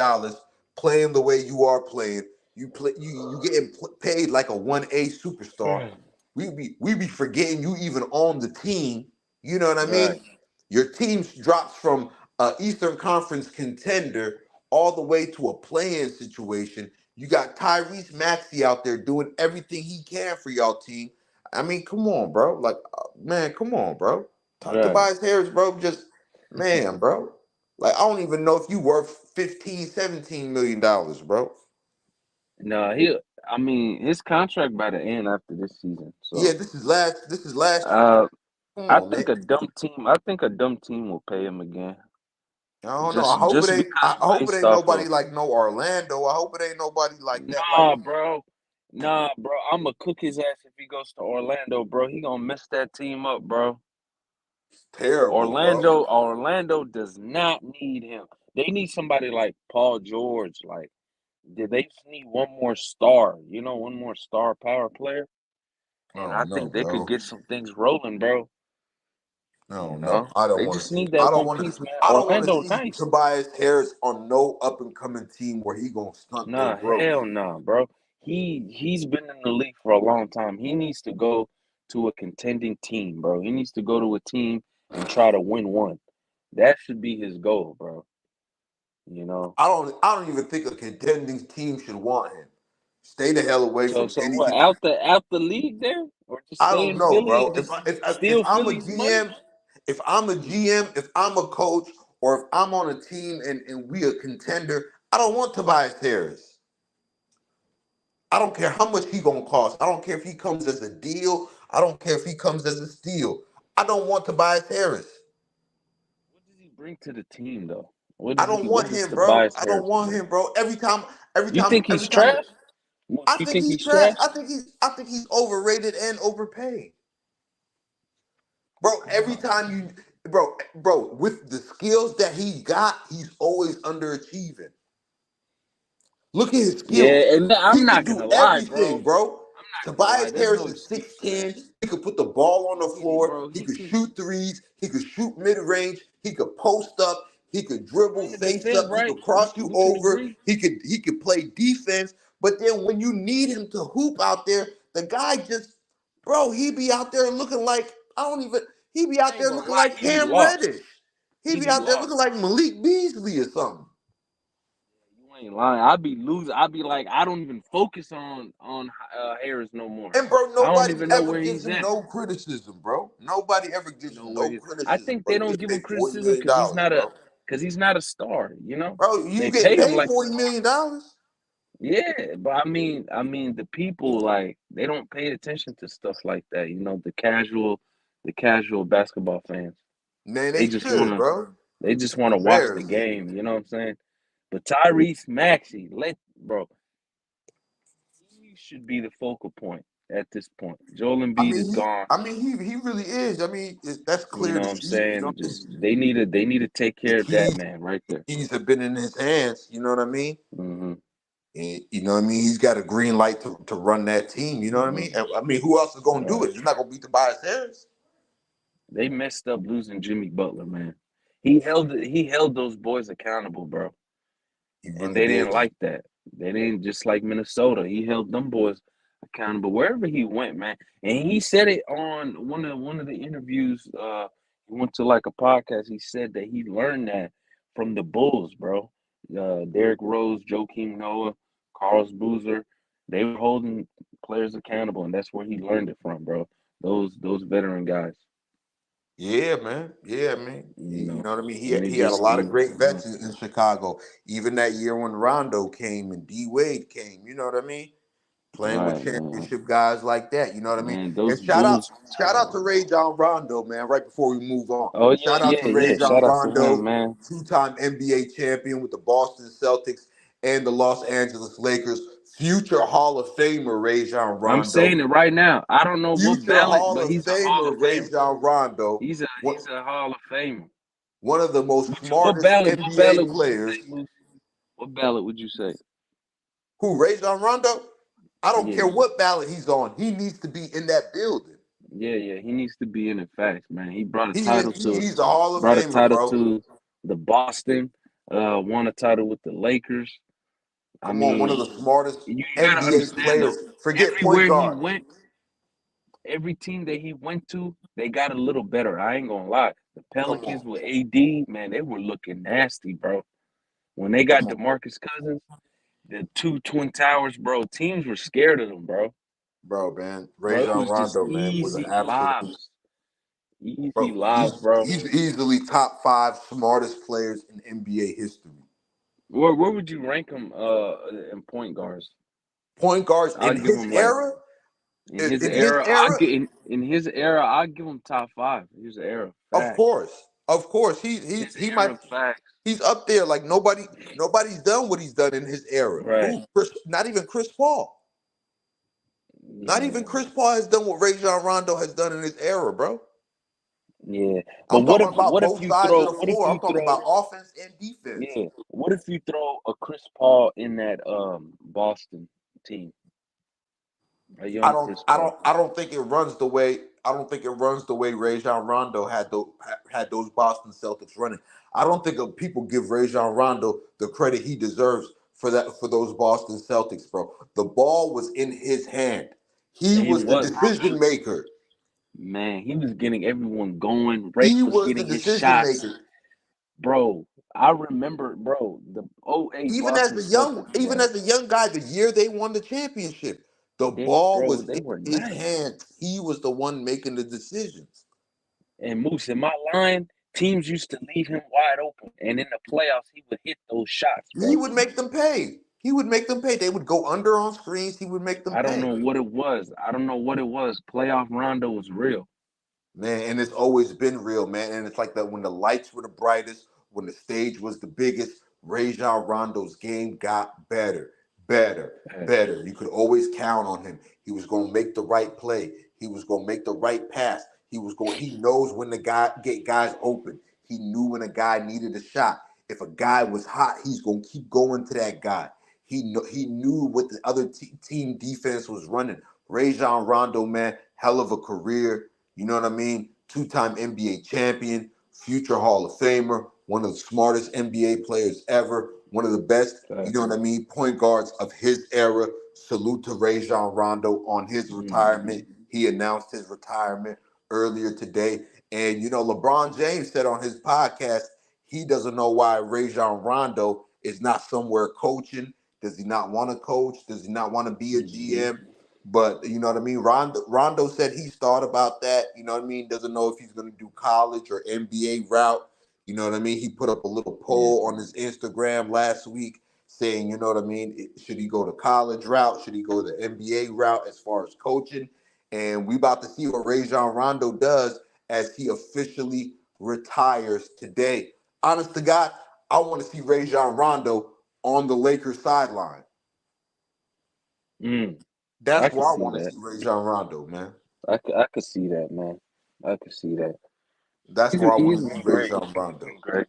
playing the way you are playing. You getting paid like a 1A superstar. We be forgetting you even on the team. You know what I mean? right. Your team drops from a Eastern Conference contender all the way to a playing situation. You got Tyrese Maxey out there doing everything he can for y'all team. I mean, come on, bro. Like, man, come on, bro. Right. Tobias Harris, bro, just, man, bro. Like, I don't even know if you worth 15, $17 million, bro. No, I mean, his contract by the end after this season. Yeah, So, this is last year. uh, Come on, man. I think a dumb team will pay him again. I don't know. Just I because hope it based ain't off of nobody like no Orlando. I hope it ain't nobody like that. Like, nah, bro. Nah, bro. I'ma cook his ass if he goes to Orlando, bro. He gonna mess that team up, bro. terrible, bro. Orlando does not need him. They need somebody like Paul George. Like, they just need one more star, one more star power player. I And I don't know, think they could bro. get some things rolling, bro. I don't know. They just need that one piece, man. I don't want to Orlando, see nice. Tobias Harris on no up and coming team where he gonna stunt their Nah, growth. hell nah, bro. He's been in the league for a long time. He needs to go to a contending team, bro. He needs to go to a team and try to win one. That should be his goal, bro. You know. I don't even think a contending team should want him. Stay the hell away So from so any. what? Out the league there, or just I stay don't in know, Philly bro. and just steal If I'm a Philly's money? GM, if I'm a coach, or if I'm on a team and we a contender, I don't want Tobias Harris. I don't care how much he gonna cost. I don't care if he comes as a deal. I don't care if he comes as a steal. I don't want Tobias Harris. What does he bring to the team though? What I does don't he? What want does him, bro. Tobias I don't Harris want bring? him, bro. You think Every he's time. trash? Moose, I you think think he's he's trash. trash? I think he's overrated and overpaid, bro. Every time bro, with the skills that he got, he's always underachieving. Look at his skills. Yeah, and He I'm can not do gonna lie, everything, bro. bro. I'm not gonna lie. Tobias There's Harris no is excuse, 6'10". man. He could put the ball on the floor. Bro, He he could can shoot threes. He could shoot mid range. He could post up. He could dribble run the face defense, up. He right? could cross you We can over. agree. He could play defense. But then when you need him to hoop out there, the guy just, bro, he be out there looking like I don't even. He be I out ain't there gonna looking lie, like he be Cam lost. Reddish. He He be be out there looking lost. like Malik Beasley or something. You ain't lying. I be losing. I be like, I don't even focus on Harris no more. And bro, I don't nobody even know ever where gives he's him at. no criticism, bro. Nobody ever You gives know him where no he is. I criticism, think bro. they You don't get give him paid $40 criticism million, because bro. he's not a star. You know, Bro, you they get pay him paid like a $40 million. yeah, but I mean, the people like they don't pay attention to stuff like that. You know, the casual basketball fans. Man, They they just should, wanna, bro. they just wanna watch the Embarrassing. game. You know what I'm saying? But Tyrese Maxey, bro, he should be the focal point at this point. Joel Embiid is gone. He really is. That's You clear know to what I'm see. You know, saying? Just they need to take the care of that man right there. keys have been in his hands. You know what I mean? hmm And, you know what I mean? He's got a green light to run that team. You know what I hmm mean? Who else is going to do Right. it? It's not going to be Tobias Harris. They messed up losing Jimmy Butler, man. He held those boys accountable, bro. He And really they didn't did. like that. They didn't just like Minnesota. He held them boys accountable wherever he went, man. And he said it on one of the interviews. He went to like a podcast. He said that he learned that from the Bulls, bro. Derrick Rose, Joakim Noah, Carlos Boozer, they were holding players accountable, and that's where he learned it from, bro. Those veteran guys, Yeah, man. Yeah, man. you You know. know what I mean? And it He had a just, lot of you great know, vets in Chicago. Even that year when Rondo came and D Wade came. You know what I mean? Playing with right, man. championship guys like that. You know what I mean? Man, And those Bulls. shout out to Ray John Rondo, man. Right before we move on, Oh shout yeah, out yeah, to Ray yeah. John Shout out to him, Rondo, man. two-time NBA champion with the Boston Celtics and the Los Angeles Lakers. Future Hall of Famer Ray John I'm saying Rondo. it right now. I don't know what Future ballot, Hall but of he's a Hall of Famer Ray Famer. John Rondo. He's a Hall of Famer. One of the most What smartest ballot? What NBA ballot would you players. say, Moose? What ballot would you say? Who, Ray John Rondo? I don't Yeah, care what ballot he's on. He needs to be in that building. yeah, yeah. He needs to be in it. Facts, man. He brought a title to He's a Hall of Famer, bro. the Boston. Won a title with the Lakers. I Come on, one of mean, the smartest you gotta NBA understand players. though. Forget point Everywhere he guard. went, every team that he went to, they got a little better. I ain't gonna lie. The Come Pelicans on, with AD, man, they were looking nasty, bro. When they got come on, DeMarcus Cousins, the two Twin Towers, bro, teams were scared of them, bro. bro, man. Ray Bro, it John was just Rondo, man, was an easy absolute lives. Easy bro. lives, bro. He's easily top five smartest players in NBA history. Where would you rank him in point guards? Point guards I'll give him like in his era, in his era, I'll give him top five. His era. of Facts. course, of course. His He might era facts. he's up there. Like nobody's done what he's done in his era. Right. Who? Not even Chris Paul. Not even Yeah. Chris Paul has done what Ray John Rondo has done in his era, bro. Yeah. But I'm talking about both sides of the what if floor. I'm you talking throw about offense and defense. yeah. What if you throw a Chris Paul in that Boston team? A young Chris Paul. I don't think it runs the way I don't think it runs the way Rajon Rondo had those Boston Celtics running. I don't think people give Rajon Rondo the credit he deserves for those Boston Celtics, bro. The ball was in his hand. He It was the was, bro. decision maker. Man, he was getting everyone going. Ray He was was the getting his decision shots. maker. Bro, I remember, bro, the '08 Boston Celtics, Even bro. as a young guy, the year they won the championship, the ball Bro, was they in were his nice. hands. He was the one making the decisions. And Moose, in my line, teams used to leave him wide open. And in the playoffs, he would hit those shots, He bro. would make them pay. He would make them pay. They would go under on screens. He would make them I don't pay. know what it was. I don't know what it was. Playoff Rondo was real. Man, and it's always been real, man. And it's like that when the lights were the brightest, when the stage was the biggest, Rajon Rondo's game got better, better, Facts. better. You could always count on him. He was going to make the right play. He was going to make the right pass. He knows when the guy get guys open. He knew when a guy needed a shot. If a guy was hot, he's going to keep going to that guy. He knew what the other team defense was running. Rajon Rondo, man, hell of a career. You know what I mean? Two-time NBA champion, future Hall of Famer, one of the smartest NBA players ever, one of the best, you know Facts. what I mean, point guards of his era. Salute to Rajon Rondo on his retirement. He announced his retirement earlier today. And, LeBron James said on his podcast, he doesn't know why Rajon Rondo is not somewhere coaching. Does he not want to coach? Does he not want to be a Mm-hmm. GM? But you know what I mean. Rondo said he's thought about that. You know what I mean. Doesn't know if he's going to do college or NBA route. You know what I mean. He put up a little Yeah. poll on his Instagram last week saying, you know what I mean. Should he go the college route? Should he go the NBA route as far as coaching? And we about to see what Rajon Rondo does as he officially retires today. Honest to God, I want to see Rajon Rondo on the Lakers sideline. Mm. I That's could where I see want to that. see Rajon Rondo, man. I could see that, man. I could see that. That's where I want He's to see been great. Rajon He's Rondo. been great.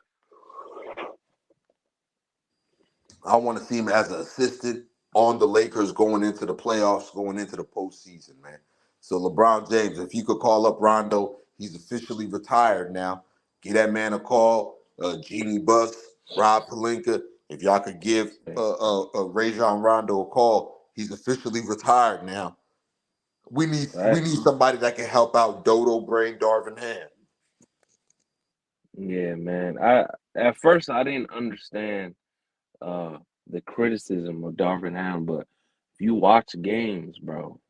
I want to see him as an assistant on the Lakers going into the playoffs, going into the postseason, man. So LeBron James, if you could call up Rondo, he's officially retired now. Give that man a call. Jeannie Buss, Rob Pelinka. If y'all could give Rajon Rondo a call, he's officially retired now. We need Facts. somebody that can help out Dodo Brain Darvin Ham. Yeah, man. I At first I didn't understand uh the criticism of Darvin Ham, but if you watch games, bro,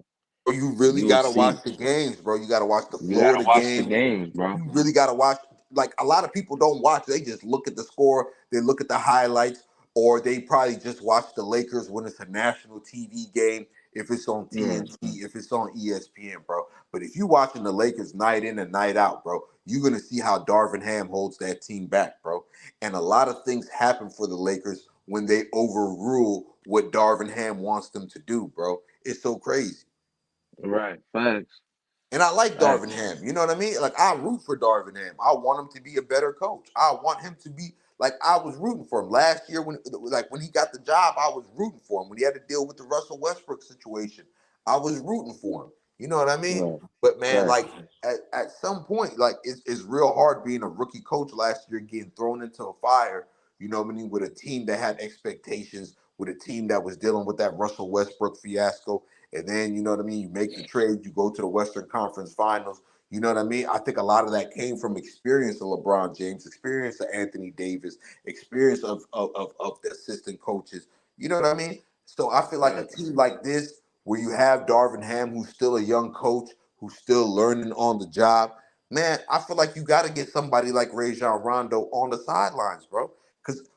Bro, you really you'll gotta see. watch the games, bro. You gotta watch the You gotta Florida watch the game. games, bro. You really gotta watch. Like a lot of people don't watch; they just look at the score, they look at the highlights, or they probably just watch the Lakers when it's a national TV game. If it's on Right, TNT, if it's on ESPN, bro. But if you watching the Lakers night in and night out, bro, you're gonna see how Darvin Ham holds that team back, bro. And a lot of things happen for the Lakers when they overrule what Darvin Ham wants them to do, bro. It's so crazy. right. Facts, And I like Darvin facts. Ham. You know what I mean? Like I root for Darvin Ham. I want him to be a better coach. I want him to be like I was rooting for him last year when he got the job. I was rooting for him when he had to deal with the Russell Westbrook situation. I was rooting for him. You know what I mean? Right. But man, Facts. like at some point, like it's real hard being a rookie coach last year, getting thrown into a fire. You know what I mean? With a team that had expectations, with a team that was dealing with that Russell Westbrook fiasco. And then, you know what I mean? You make the trade, you go to the Western Conference Finals. You know what I mean? I think a lot of that came from experience of LeBron James, experience of Anthony Davis, experience of the assistant coaches. You know what I mean? So I feel like a Facts. team like this, where you have Darvin Ham, who's still a young coach, who's still learning on the job, man, I feel like you got to get somebody like Rajon Rondo on the sidelines, bro. Because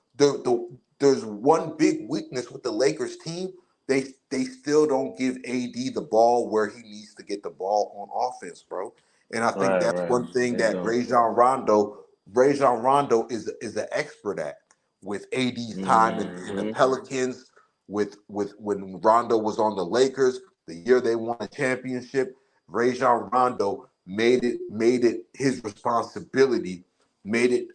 there's one big weakness with the Lakers team. They still don't give AD the ball where he needs to get the ball on offense, bro. And I think Right, that's right. one thing They that don't. Rajon Rondo is an expert at with AD's time in the Mm-hmm. Pelicans, with when Rondo was on the Lakers, the year they won a championship, Rajon Rondo made it his responsibility, made it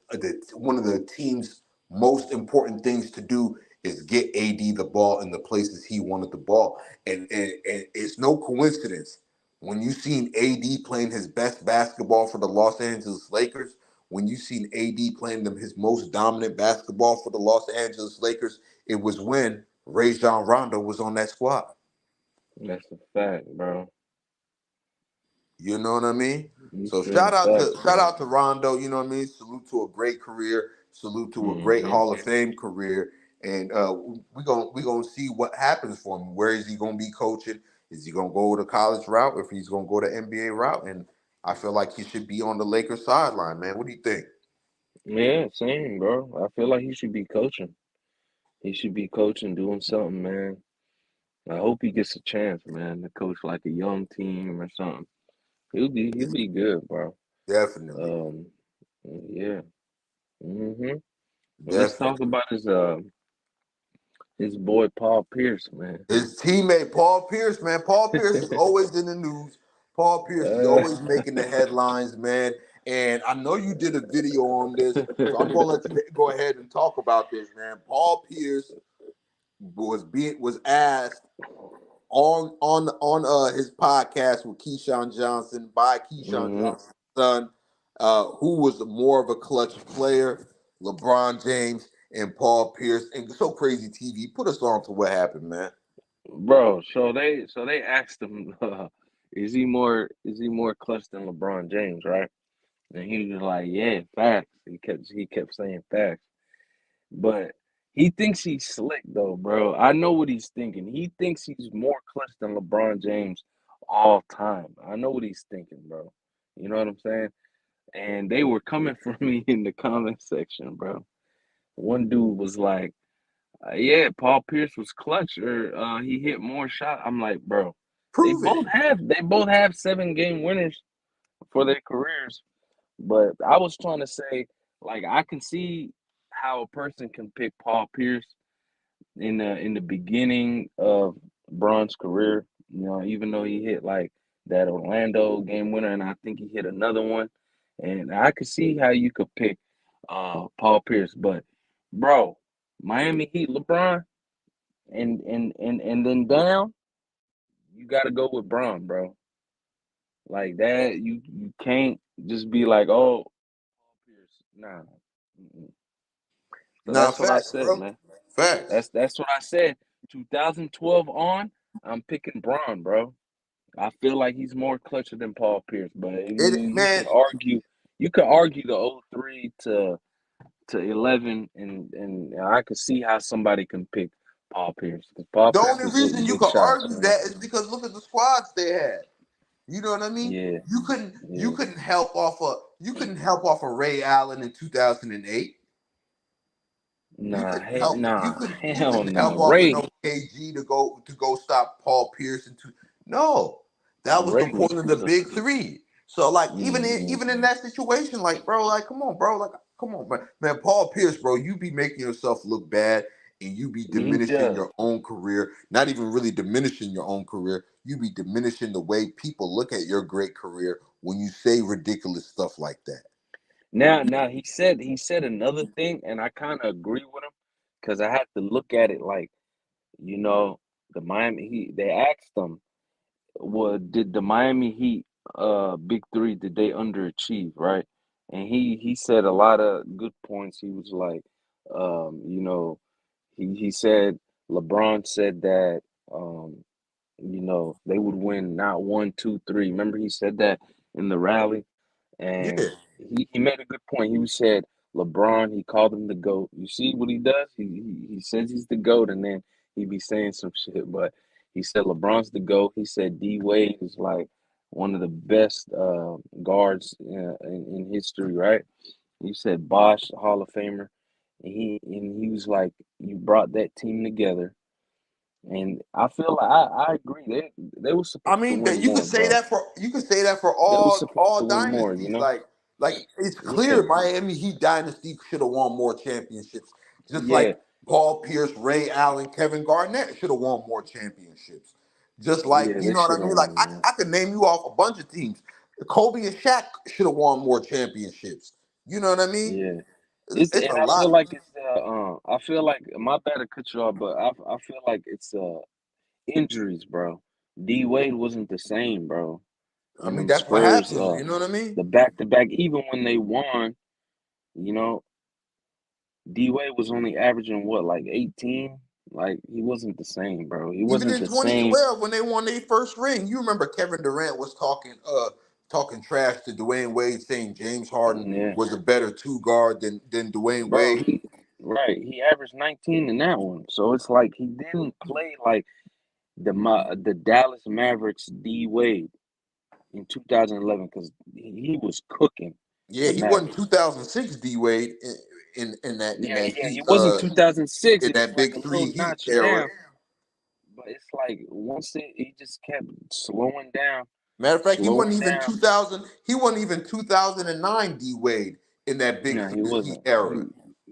one of the team's most important things to do is get AD the ball in the places he wanted the ball. And it's no coincidence when you seen AD playing his best basketball for the Los Angeles Lakers, when you seen AD playing them his most dominant basketball for the Los Angeles Lakers, it was when Rajon Rondo was on that squad. That's a fact, bro. You know what I mean? You So spitting facts, shout bro. out to Rondo. You know what I mean? Salute to a great career. Salute to a great Mm-hmm. Hall of Fame career. And we gonna see what happens for him. Where is he gonna be coaching? Is he gonna go the college route? If he's gonna go the NBA route? And I feel like he should be on the Lakers sideline, man. What do you think? Yeah, same, bro. I feel like he should be coaching. He should be coaching, doing something, man. I hope he gets a chance, man, to coach like a young team or something. He'll be good, bro. Definitely, Um, yeah. Well, let's talk definitely. about his boy Paul Pierce, man. His teammate Paul Pierce, man. Paul Pierce is always in the news. Paul Pierce is uh, always making the headlines, man. And I know you did a video on this, so I'm gonna let you go ahead and talk about this, man. Paul Pierce was asked on his podcast with Keyshawn Johnson by Keyshawn mhm. Johnson's son, who was more of a clutch player, LeBron James and Paul Pierce. And so crazy TV put us on to what happened, man. Bro, so they asked him, is he more clutch than LeBron James, right? And he was like, yeah, facts. He kept saying facts. But he thinks he's slick though, bro. I know what he's thinking. He thinks he's more clutch than LeBron James all time. I know what he's thinking, bro. You know what I'm saying? And they were coming for me in the comment section, bro. One dude was like, yeah, Paul Pierce was clutch, or he hit more shots. I'm like, bro, they Prove it. both have they both have 7 game winners for their careers. But I was trying to say, like, I can see how a person can pick Paul Pierce in the beginning of Bron's career. You know, even though he hit like that Orlando game winner, and I think he hit another one, and I could see how you could pick Paul Pierce. But bro, Miami Heat, LeBron, and then down, you got to go with Bron, bro. Like that, you can't just be like, oh, Paul Pierce, nah. Mm-mm. So Nah, that's what I facts, said, bro. man. Facts. That's what I said. 2012 on, I'm picking Braun, bro. I feel like he's more clutcher than Paul Pierce, but you Man, can argue the '03 to 11, and I could see how somebody can pick Paul Pierce because Paul the Pierce only was reason hitting you big could shots, argue man. that is because look at the squads they had. You know what I mean? Yeah, You yeah. couldn't help off a Ray Allen in 2008. You Nah, couldn't help you hell couldn't help no. off of Ray no KG to go stop Paul Pierce and to no. That was the Ray was point of the big pussy. three. So like Hmm. even in that situation, like bro, like come on, bro, like come on, man. Paul Pierce, bro, you be making yourself look bad and you be He diminishing does. your own career. Not even really diminishing your own career. You be diminishing the way people look at your great career when you say ridiculous stuff like that. Now he said another thing, and I kind of agree with him because I had to look at it like, you know, the Miami Heat. They asked him, "What did the Miami Heat, big three, did they underachieve?" Right, and he said a lot of good points. He was like, you know, he said LeBron said that, they would win not one, two, three. Remember he said that in the rally. Yeah. And he made a good point. He said LeBron, he called him the GOAT. You see what he does? He says he's the GOAT, and then he be saying some shit. But he said LeBron's the GOAT. He said D Wade is like one of the best guards in history, right? He said Bosh, Hall of Famer. And he was like, you brought that team together. And I feel like I agree. They were I supposed to mean win that more, bro. you can say that for They were supposed all to win more, dynasties. Like it's Yeah, clear Miami Heat dynasty should have won more championships. Just yeah. like Paul Pierce, Ray Allen, Kevin Garnett should have won more championships. Just like Yeah, you they know what should I have mean. Like won more. I could name you off a bunch of teams. Kobe and Shaq should have won more championships. You know what I mean? Yeah, it's It's a and I lot. feel like I feel like my bad to cut you off, but I feel like it's injuries, bro. D Wade wasn't the same, bro. I And mean them that's what Spurs, happens. You know what I mean? the back to back, even when they won, you know, D Wade was only averaging what, like 18. Like he wasn't the same, bro. He Even wasn't in the same. 2012 when they won their first ring, you remember Kevin Durant was talking trash to Dwayne Wade, saying James Harden Yeah, was a better two guard than Dwayne bro. Wade. He right. He averaged 19 in that one, so it's like he didn't play like the Dallas Mavericks D Wade in 2011 because he was cooking Yeah, the he wasn't Mavericks. 2006 D Wade in Yeah, that yeah, he heat wasn't 2006. in It was that like big a three little Heat notch era. down, but it's like once he just kept slowing down. Matter of fact, he Slow wasn't it even down. 2000. He wasn't even 2009 D Wade in that big No, he three Heat wasn't. era.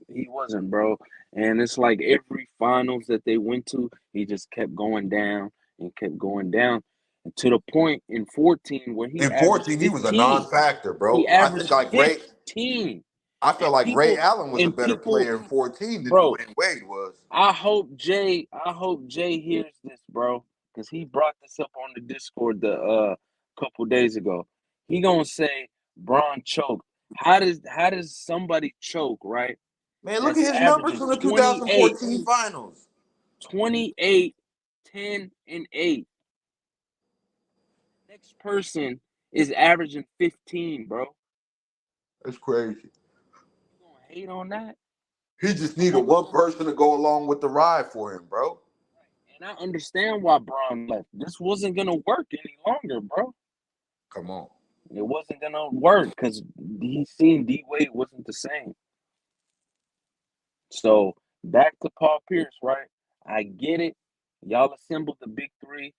He wasn't, bro. And it's like every finals that they went to, he just kept going down and kept going down. And to the point in 14 where he In averaged 14, he was a 15. non-factor, He bro. I think averaged like Ray. 15. I felt And like Ray people Allen was a and better people, player in 14 than bro, Dwayne Wade was. I hope Jay hears this, bro, because he brought this up on the Discord the couple days ago. He gonna say Braun choked. How does somebody choke, right? Man, look That's at his numbers averaging from the 28, 2014 finals. 28, 10, and 8. Next person is averaging 15, bro. That's crazy. You gonna hate on that? He just Come needed on. one person to go along with the ride for him, bro. And I understand why Braun left. This wasn't gonna work any longer, bro. Come on. It wasn't gonna work because he seen D Wade wasn't the same. So back to Paul Pierce, right? I get it. Y'all assembled the big three.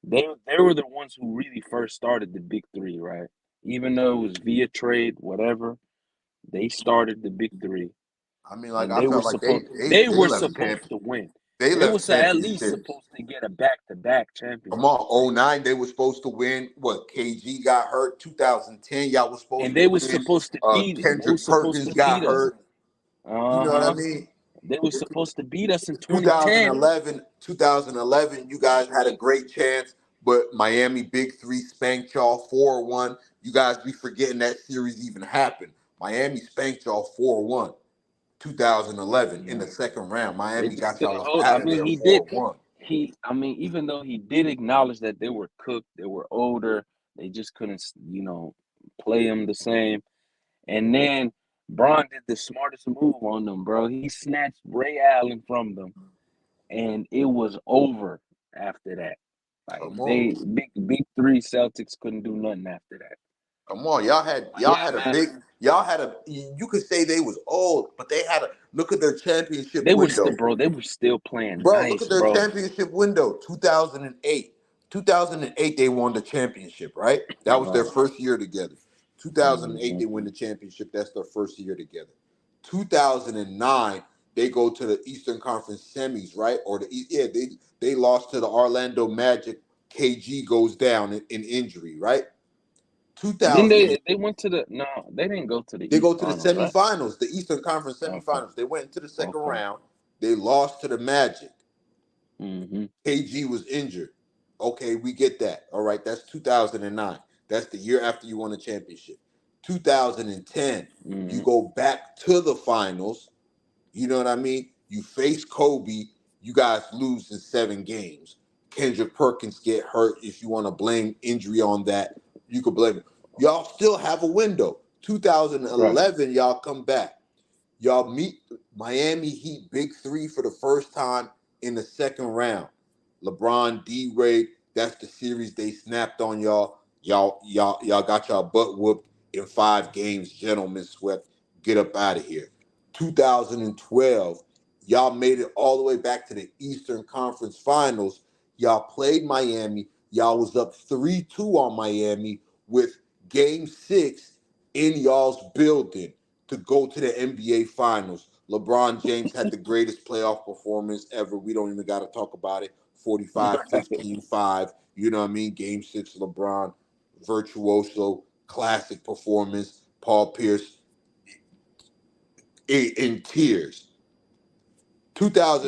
They were the ones who really first started the big three, right? Even though it was via trade, whatever, they started the big three, I mean, like and I they were felt like supposed they they they were left supposed to win. they They left was at least championships. supposed to get a back-to-back Come championship, on, '09 they were supposed to win. What KG got hurt. 2010 y'all was supposed and to they was win. supposed to beat. They was Kendrick supposed Perkins to got beat us. hurt. You know what I Uh-huh. mean? They were supposed to beat us in 2010. 2011, you guys had a great chance, but Miami Big Three spanked y'all 4-1. You guys be forgetting that series even happened. Miami spanked y'all 4-1, 2011 in Yeah. the second round. They Miami just got y'all couldn't up hold. I out of mean, there he did. 4-1. Even though he did acknowledge that they were cooked, they were older, they just couldn't, play him the same. And then Braun did the smartest move on them, bro. He snatched Ray Allen from them, and it was over after that. Like Come on. they big three Celtics couldn't do nothing after that. Come on, But yeah, man, y'all had a you could say they was old, but they had a look at their championship they were still, window. bro. They were still playing Bro, look nice, at their bro. championship window, 2008. 2008 they won the championship, right? That was their Right. first year together. 2008 Hmm. they win the championship. That's their first year together. 2009 they go to the Eastern Conference semis, right? Or they lost to the Orlando Magic. KG goes down in injury, right? Then 2000 they went to the no, they didn't go to the they go East to the Finals, right? semifinals, the Eastern Conference Okay, semifinals. They went into the second okay. round. They lost to the Magic. Hmm. KG was injured. Okay, we get that. All right, that's 2009. That's the year after you won the championship. 2010, you Hmm. go back to the finals. You know what I mean? You face Kobe. You guys lose in 7 games. Kendrick Perkins get hurt. If you want to blame injury on that, you could blame it. Y'all still have a window. Right. 2011, y'all come back. Y'all meet Miami Heat Big Three for the first time in the second round. LeBron, D Wade, that's the series they snapped on y'all. Y'all got y'all butt whooped in 5 games. Gentlemen swept. Get up out of here. 2012, y'all made it all the way back to the Eastern Conference Finals. Y'all played Miami. Y'all was up 3-2 on Miami with game 6 in y'all's building to go to the NBA Finals. LeBron James had the greatest playoff performance ever. We don't even got to talk about it. 45, Right. 15, 5. You know what I mean? Game 6, LeBron, virtuoso, classic performance. Paul Pierce in tears.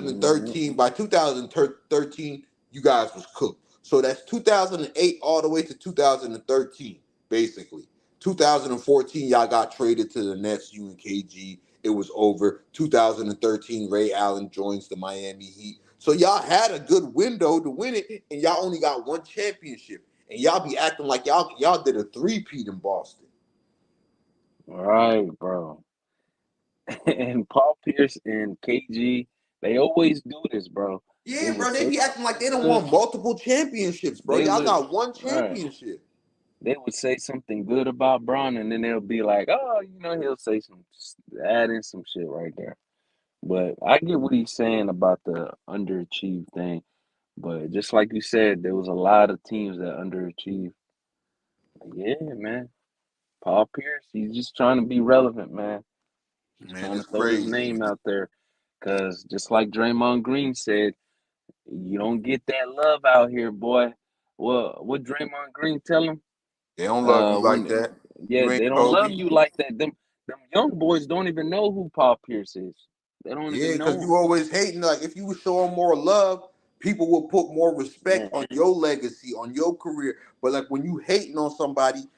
Hmm. 2013, by 2013, you guys was cooked. So that's 2008 all the way to 2013, basically. 2014, y'all got traded to the Nets, you and KG. It was over. 2013, Ray Allen joins the Miami Heat. So y'all had a good window to win it, and y'all only got one championship. And y'all be acting like y'all did a three-peat in Boston. Right, bro. And Paul Pierce and KG, they always do this, bro. They Yeah, would bro, they say be acting like something they don't good. want multiple championships, bro. They Y'all would, got one right. championship. They would say something good about Braun, and then they'll be like, "Oh, he'll say add in some shit right there." But I get what he's saying about the underachieved thing. But just like you said, there was a lot of teams that underachieved. Yeah, man. Paul Pierce, he's just trying to be relevant, man. He's Man, trying it's to throw his crazy. name out there. Cause just like Draymond Green said, you don't get that love out here, boy. Well, what Draymond Green tell him? They don't love you like When that. yeah, You ain't they don't love Kobe. you like that. Them young boys don't even know who Paul Pierce is. They don't Yeah, even because know you always hating. Like if you were showing more love, people will put more respect him. on your legacy, on your career. But like when you hating on somebody,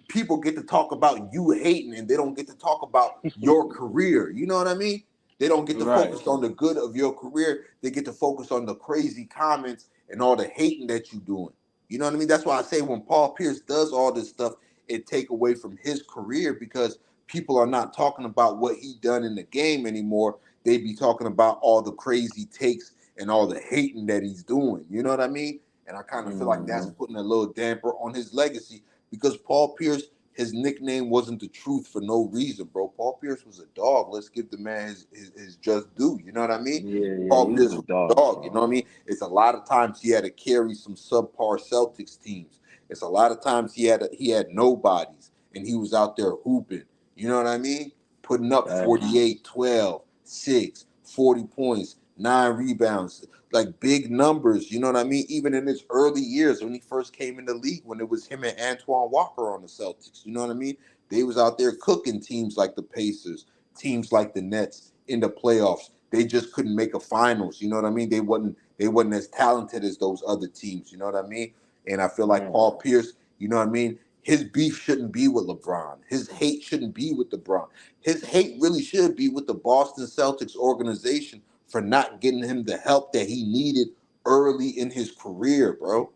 people get to talk about you hating and they don't get to talk about your career. You know what I mean? They don't get to Right. focus on the good of your career. They get to focus on the crazy comments and all the hating that you doing. You know what I mean? That's why I say when Paul Pierce does all this stuff, it take away from his career because people are not talking about what he done in the game anymore. They be talking about all the crazy takes and all the hating that he's doing. You know what I mean? And I kind of feel like that's Hmm. putting a little damper on his legacy because Paul Pierce, his nickname wasn't the truth for no reason, bro. Paul Pierce was a dog. Let's give the man his just due. You know what I mean? Yeah, yeah, Paul he was Pierce a was a dog, dog. You know bro. what I mean? It's a lot of times he had to carry some subpar Celtics teams. It's a lot of times he had nobodies and he was out there hooping. You know what I mean? Putting up Facts. 48, 12, 6, 40 points, 9 rebounds, like big numbers. You know what I mean? Even in his early years when he first came in the league, when it was him and Antoine Walker on the Celtics. You know what I mean? They was out there cooking teams like the Pacers, teams like the Nets in the playoffs. They just couldn't make a finals. You know what I mean? They wasn't as talented as those other teams. You know what I mean? And I feel like Right. Paul Pierce, you know what I mean? His beef shouldn't be with LeBron. His hate shouldn't be with LeBron. His hate really should be with the Boston Celtics organization for not getting him the help that he needed early in his career, bro.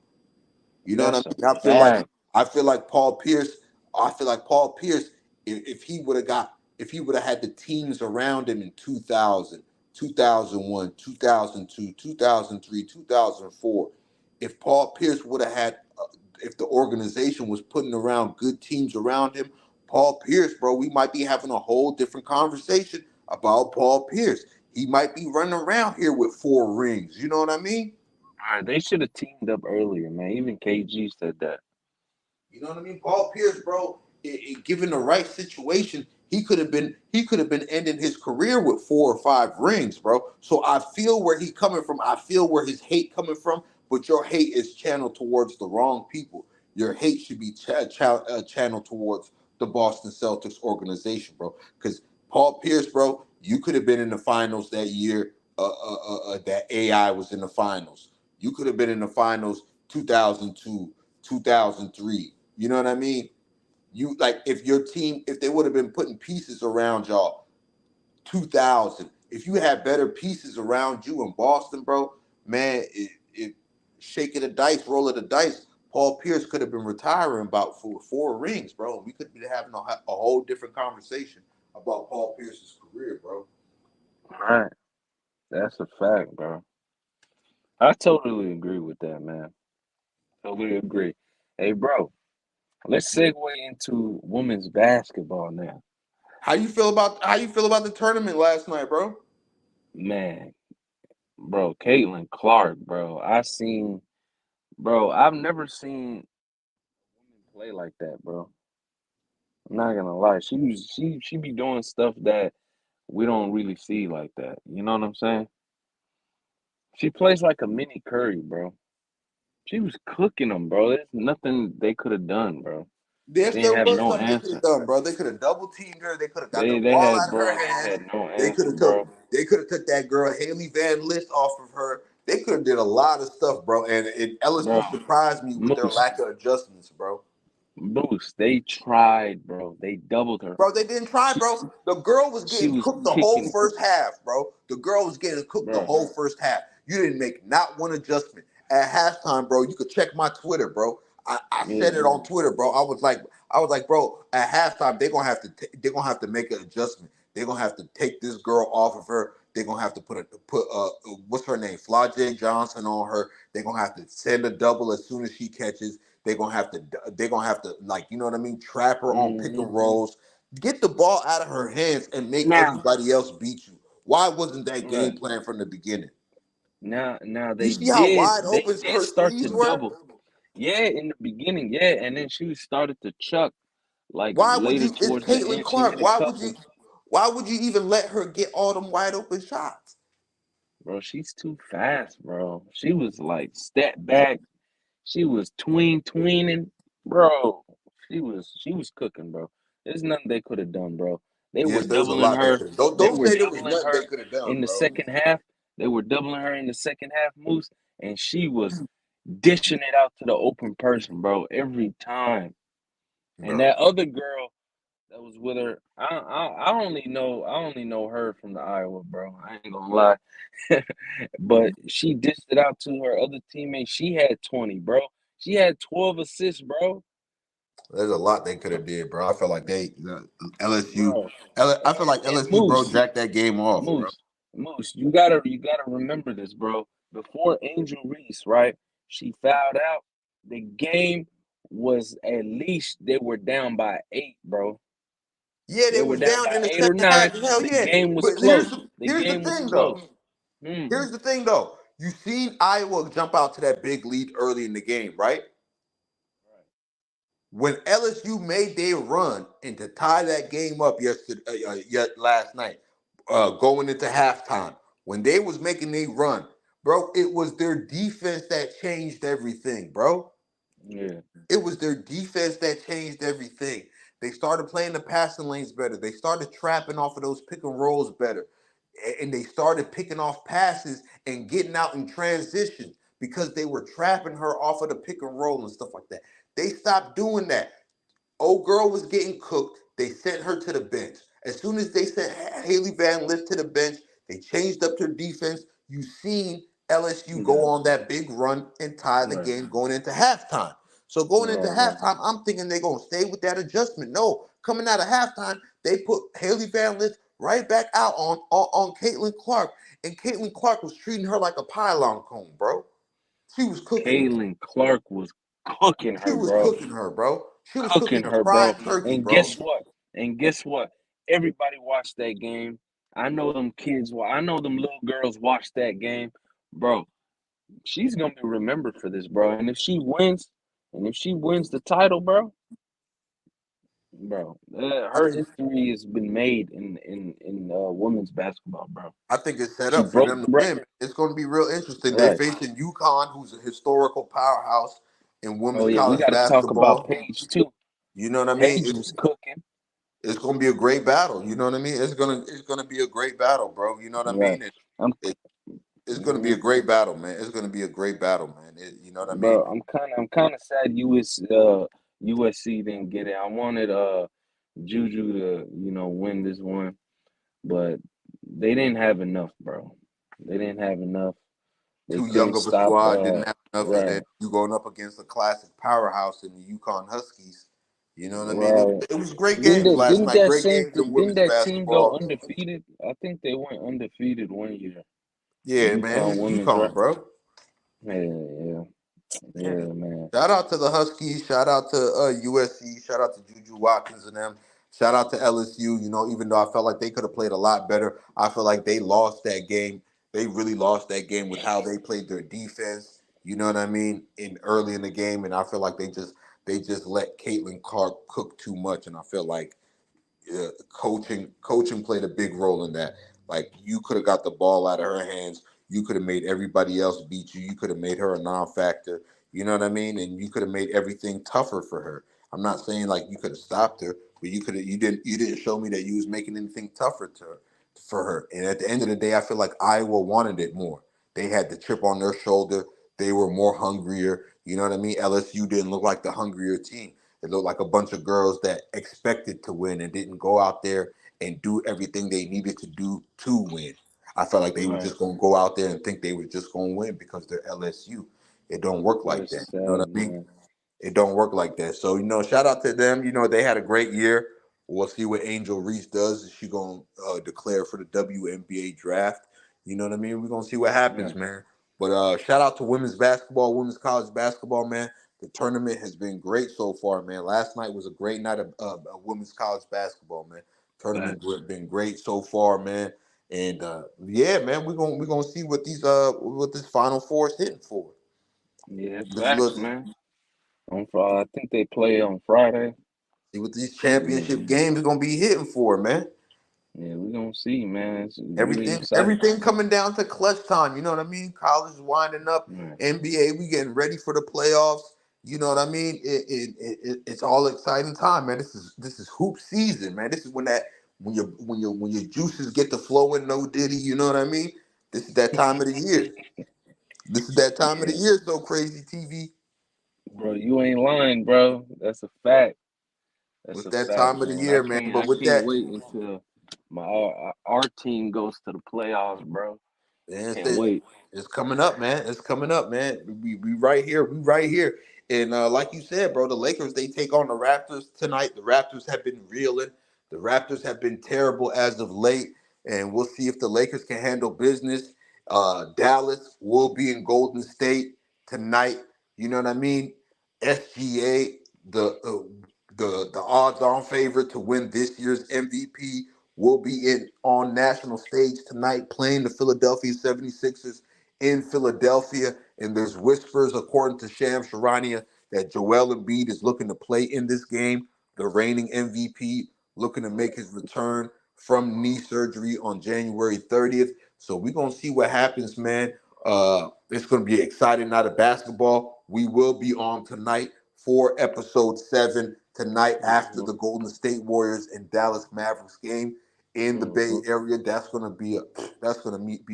You know what I That's a mean? fact. I feel like Paul Pierce. I feel like Paul Pierce. If he would have got, if he would have had the teams around him in 2000, 2001, 2002, 2003, 2004, if Paul Pierce would have had, if the organization was putting around good teams around him, Paul Pierce, bro, we might be having a whole different conversation about Paul Pierce. He might be running around here with 4 rings. You know what I mean? All right, they should have teamed up earlier, man. Even KG said that. You know what I mean? Paul Pierce, bro, given the right situation, he could have been ending his career with 4 or 5 rings, bro. So I feel where he's coming from. I feel where his hate coming from, but your hate is channeled towards the wrong people. Your hate should be channeled towards the Boston Celtics organization, bro. Because Paul Pierce, bro, you could have been in the finals that year. That AI was in the finals. You could have been in the finals 2002, 2003. You know what I mean? You like if your team, if they would have been putting pieces around y'all, 2000. If you had better pieces around you in Boston, bro, man, it shaking the dice, rolling the dice. Paul Pierce could have been retiring about 4 rings, bro. We could be having a whole different conversation about Paul Pierce's career, bro. All right. That's a fact, bro. I totally agree with that, man. Totally agree. Hey, bro, let's segue into women's basketball now. How you feel about the tournament last night, bro? Man, bro, Caitlin Clark, bro. I've never seen women play like that, bro. I'm not gonna lie. She be doing stuff that we don't really see like that. You know what I'm saying? She plays like a mini Curry, bro. She was cooking them, bro. There's nothing they could have done, bro. There They didn't still have was no something they could have answer. done, bro. They could have double teamed her. They could have got the They ball had, out of her bro. They hands. had no They could answer, have took. bro. They could have took that girl Haley Van List off of her. They could have did a lot of stuff, bro. And LSU Bro, surprised me with their Moose, lack of adjustments, bro. Moose. They tried, bro. They doubled her. Bro, they didn't try, She bro. The girl was she getting was cooked the whole kicking, first half, bro. The girl was getting cooked the bro. whole first half. You didn't make not one adjustment. At halftime, bro, you could check my Twitter, bro. I said Yeah. it on Twitter, bro. I was like, bro, at halftime, they're gonna have to make an adjustment. They're gonna have to take this girl off of her. They're gonna have to put what's her name? Flajay Johnson on her. They're gonna have to send a double as soon as she catches. They're gonna have to like, you know what I mean, trap her on pick Hmm. and rolls. Get the ball out of her hands and make Now, everybody else beat you. Why wasn't that game right. plan from the beginning? Now You they see how did wide they open did her start to sleeves were? double. Yeah, in the beginning, yeah, and then she started to chuck like Why would later you? It's towards the Caitlin end. She hit Clark. a couple. Why would you even let her get all them wide open shots? Bro, she's too fast, bro. She was like step back. She was tweening, bro. She was cooking, bro. There's nothing they could have done, bro. They were Yes, there's a doubling lot they her. could have. Don't They don't were say there was doubling nothing they her could have done, in the bro. second half. They were doubling her in the second half, Moose, and she was dishing it out to the open person, bro, every time. And Bro, that other girl that was with her, I only know her from the Iowa, bro. I ain't gonna lie. But she dished it out to her other teammates. She had 20, bro. She had 12 assists, bro. there's a lot they could have did, bro. I feel like LSU. Bro. I feel like And LSU, bro, Moose, jacked that game off, bro. Moose, Moose, you gotta remember this, bro. Before Angel Reese, right? She fouled out. The game was at least they were down by 8, bro. Yeah, They they were was down down by in the 8 or 9. second half. Hell The yeah. game was But close. The here's the game was thing though. close. Hmm. Here's the thing though. You seen Iowa jump out to that big lead early in the game, right? When LSU made their run and to tie that game up last night, going into halftime, when they was making their run, bro, it was their defense that changed everything, bro. Yeah. It was their defense that changed everything. They started playing the passing lanes better. They started trapping off of those pick and rolls better. And they started picking off passes and getting out in transition because they were trapping her off of the pick and roll and stuff like that. They stopped doing that. Old girl was getting cooked. They sent her to the bench. As soon as they sent Haley Van Lith to the bench, they changed up their defense. You seen LSU go Yeah. on that big run and tie the Right. game going into halftime. So going into Right. Right. halftime, I'm thinking they're gonna stay with that adjustment. No, coming out of halftime, they put Haley Van Lith right back out on Caitlin Clark, and Caitlin Clark was treating her like a pylon cone, bro. She was cooking her. Caitlin Clark was cooking She her, was bro. cooking her, bro. She was cooking Cooking her her, bro. fried turkey, And bro. guess what? And guess what? Everybody watched that game. I know them kids. I know them little girls watched that game, bro. She's gonna be remembered for this, bro. And if she wins the title, bro, I her think history has been made in women's basketball, bro. I think it's set She up for broke them the to win. record, It's going to be real interesting. They right? facing UConn, who's a historical powerhouse in Oh women's yeah, we college got to talk about basketball. Paige too. You know what I mean? Paige was cooking, It's going to be a great battle. You know what I mean? It's gonna be a great battle, bro. You know what I right? mean? I'm, It, it's going to be a mhm. great battle, man. It's going to be a great battle, man. You know what I mean? Bro, I'm kind of sad USC didn't get it. I wanted Juju to win this one, but they didn't have enough, bro. They didn't have enough. They Too couldn't young of a stop. squad, didn't have enough, and then Right, you going up against a classic powerhouse in the UConn Huskies. You know what I mean? right. It was great Didn't games they, last didn't night. that Great same games in didn't women's that team go basketball. undefeated? I think they went undefeated one year. The Yeah, man, UConn it's women's, right? UConn, bro. Yeah, yeah, yeah, man. Shout out to the Huskies. Shout out to USC. Shout out to Juju Watkins and them. Shout out to LSU. You know, even though I felt like they could have played a lot better, I feel like they lost that game. They really lost that game with how they played their defense. You know what I mean? In early in the game, and I feel like they just let Caitlin Clark cook too much, and I feel like coaching played a big role in that. Like you could have got the ball out of her hands. You could have made everybody else beat you. You could have made her a non-factor. You know what I mean? And you could have made everything tougher for her. I'm not saying like you could have stopped her, but you didn't show me that you was making anything tougher for her. And at the end of the day, I feel like Iowa wanted it more. They had the chip on their shoulder. They were more hungrier. You know what I mean? LSU didn't look like the hungrier team. It looked like a bunch of girls that expected to win and didn't go out there and do everything they needed to do to win. I felt like they were Right. just going to go out there and think they were just going to win because they're LSU. It don't work like that. That's You know sad, what I mean? man. It don't work like that. So, shout out to them. They had a great year. We'll see what Angel Reese does. Is she going to declare for the WNBA draft? You know what I mean? We're going to see what happens, Right. man. But shout out to women's basketball, women's college basketball, man. The tournament has been great so far, man. Last night was a great night of women's college basketball, man. Tournament Facts. been great so far, man. And yeah, man, we're gonna see what this Final Four is hitting for. Yeah, This facts, little man. I think they play on Friday. See what these We gonna championship see. games are gonna be hitting for, man. Yeah, we gonna see, man. We excited. Everything coming down to clutch time. You know what I mean? College is winding up. Right. NBA, we getting ready for the playoffs. You know what I mean? It's all exciting time, man. This is hoop season, man. This is when your juices get to flowing, no diddy. You know what I mean? This is that time of the year. This is that time of the Yeah, year. So crazy TV. bro, you ain't lying, bro. That's a fact. That's It's a that fact, time of the man. year, man. I But with can't that, wait until our team goes to the playoffs, bro. man, it's Can't it. wait. It's coming up, man. It's coming up, man. We right here. We right here. And like you said, bro, the Lakers they take on the Raptors tonight. The Raptors have been reeling. The Raptors have been terrible as of late, and we'll see if the Lakers can handle business. Dallas will be in Golden State tonight. You know what I mean? SGA, the odds-on favorite to win this year's MVP, will be in on national stage tonight playing the Philadelphia 76ers in Philadelphia. And there's whispers, according to Sham Charania, that Joel Embiid is looking to play in this game. The reigning MVP looking to make his return from knee surgery on January 30th. So we're going to see what happens, man. It's going to be an exciting night of basketball. We will be on tonight for episode 7 tonight after Mm-hmm. the Golden State Warriors and Dallas Mavericks game in the Bay Mm-hmm. Area. That's gonna be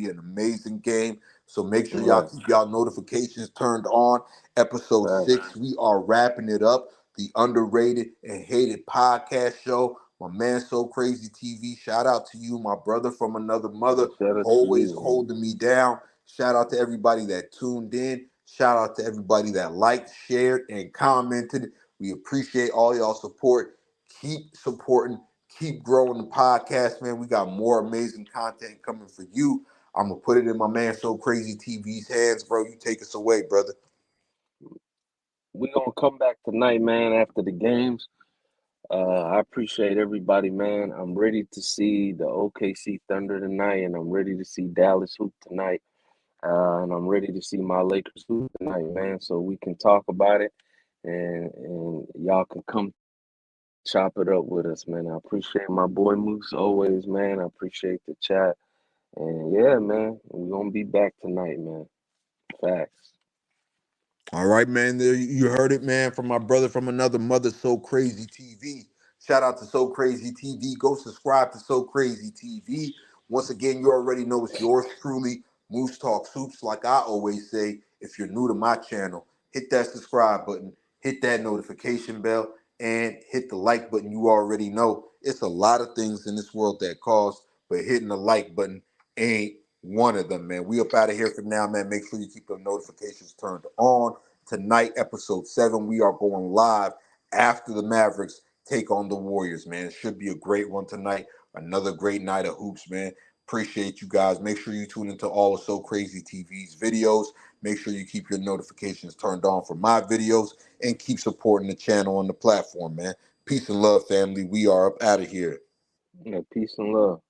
an amazing game. So make sure y'all Right. keep y'all notifications turned on. Episode Facts. 6, we are wrapping it up. The underrated and hated podcast show. My man, So Crazy TV. Shout out to you, my brother from another mother, Shout out to always you, man. holding me down. Shout out to everybody that tuned in. Shout out to everybody that liked, shared, and commented. We appreciate all y'all support. Keep supporting, keep growing the podcast, man. We got more amazing content coming for you. I'm gonna put it in my man So Crazy TV's hands, bro. You take us away, brother. We gonna come back tonight, man, after the games. I appreciate everybody, man. I'm ready to see the OKC Thunder tonight, and I'm ready to see Dallas hoop tonight. And I'm ready to see my Lakers hoop tonight, man. So we can talk about it, and y'all can come chop it up with us, man. I appreciate my boy Moose always, man. I appreciate the chat, and yeah, man, we're gonna be back tonight, man. Facts. All right, man. There you heard it, man, from my brother from another mother, So Crazy TV. Shout out to So Crazy TV. Go subscribe to So Crazy TV. Once again, you already know it's yours truly, Moose Talk Soups. Like I always say, if you're new to my channel, hit that subscribe button, hit that notification bell, and hit the like button. You already know it's a lot of things in this world that cost, but hitting the like button ain't one of them, man. We up out of here for now, man. Make sure you keep the notifications turned on. Tonight, episode 7, we are going live after the Mavericks take on the Warriors, man. It should be a great one tonight. Another great night of hoops, man. Appreciate you guys. Make sure you tune into all of So Crazy TV's videos. Make sure you keep your notifications turned on for my videos and keep supporting the channel on the platform, man. Peace and love, family. We are up out of here. Yeah, peace and love.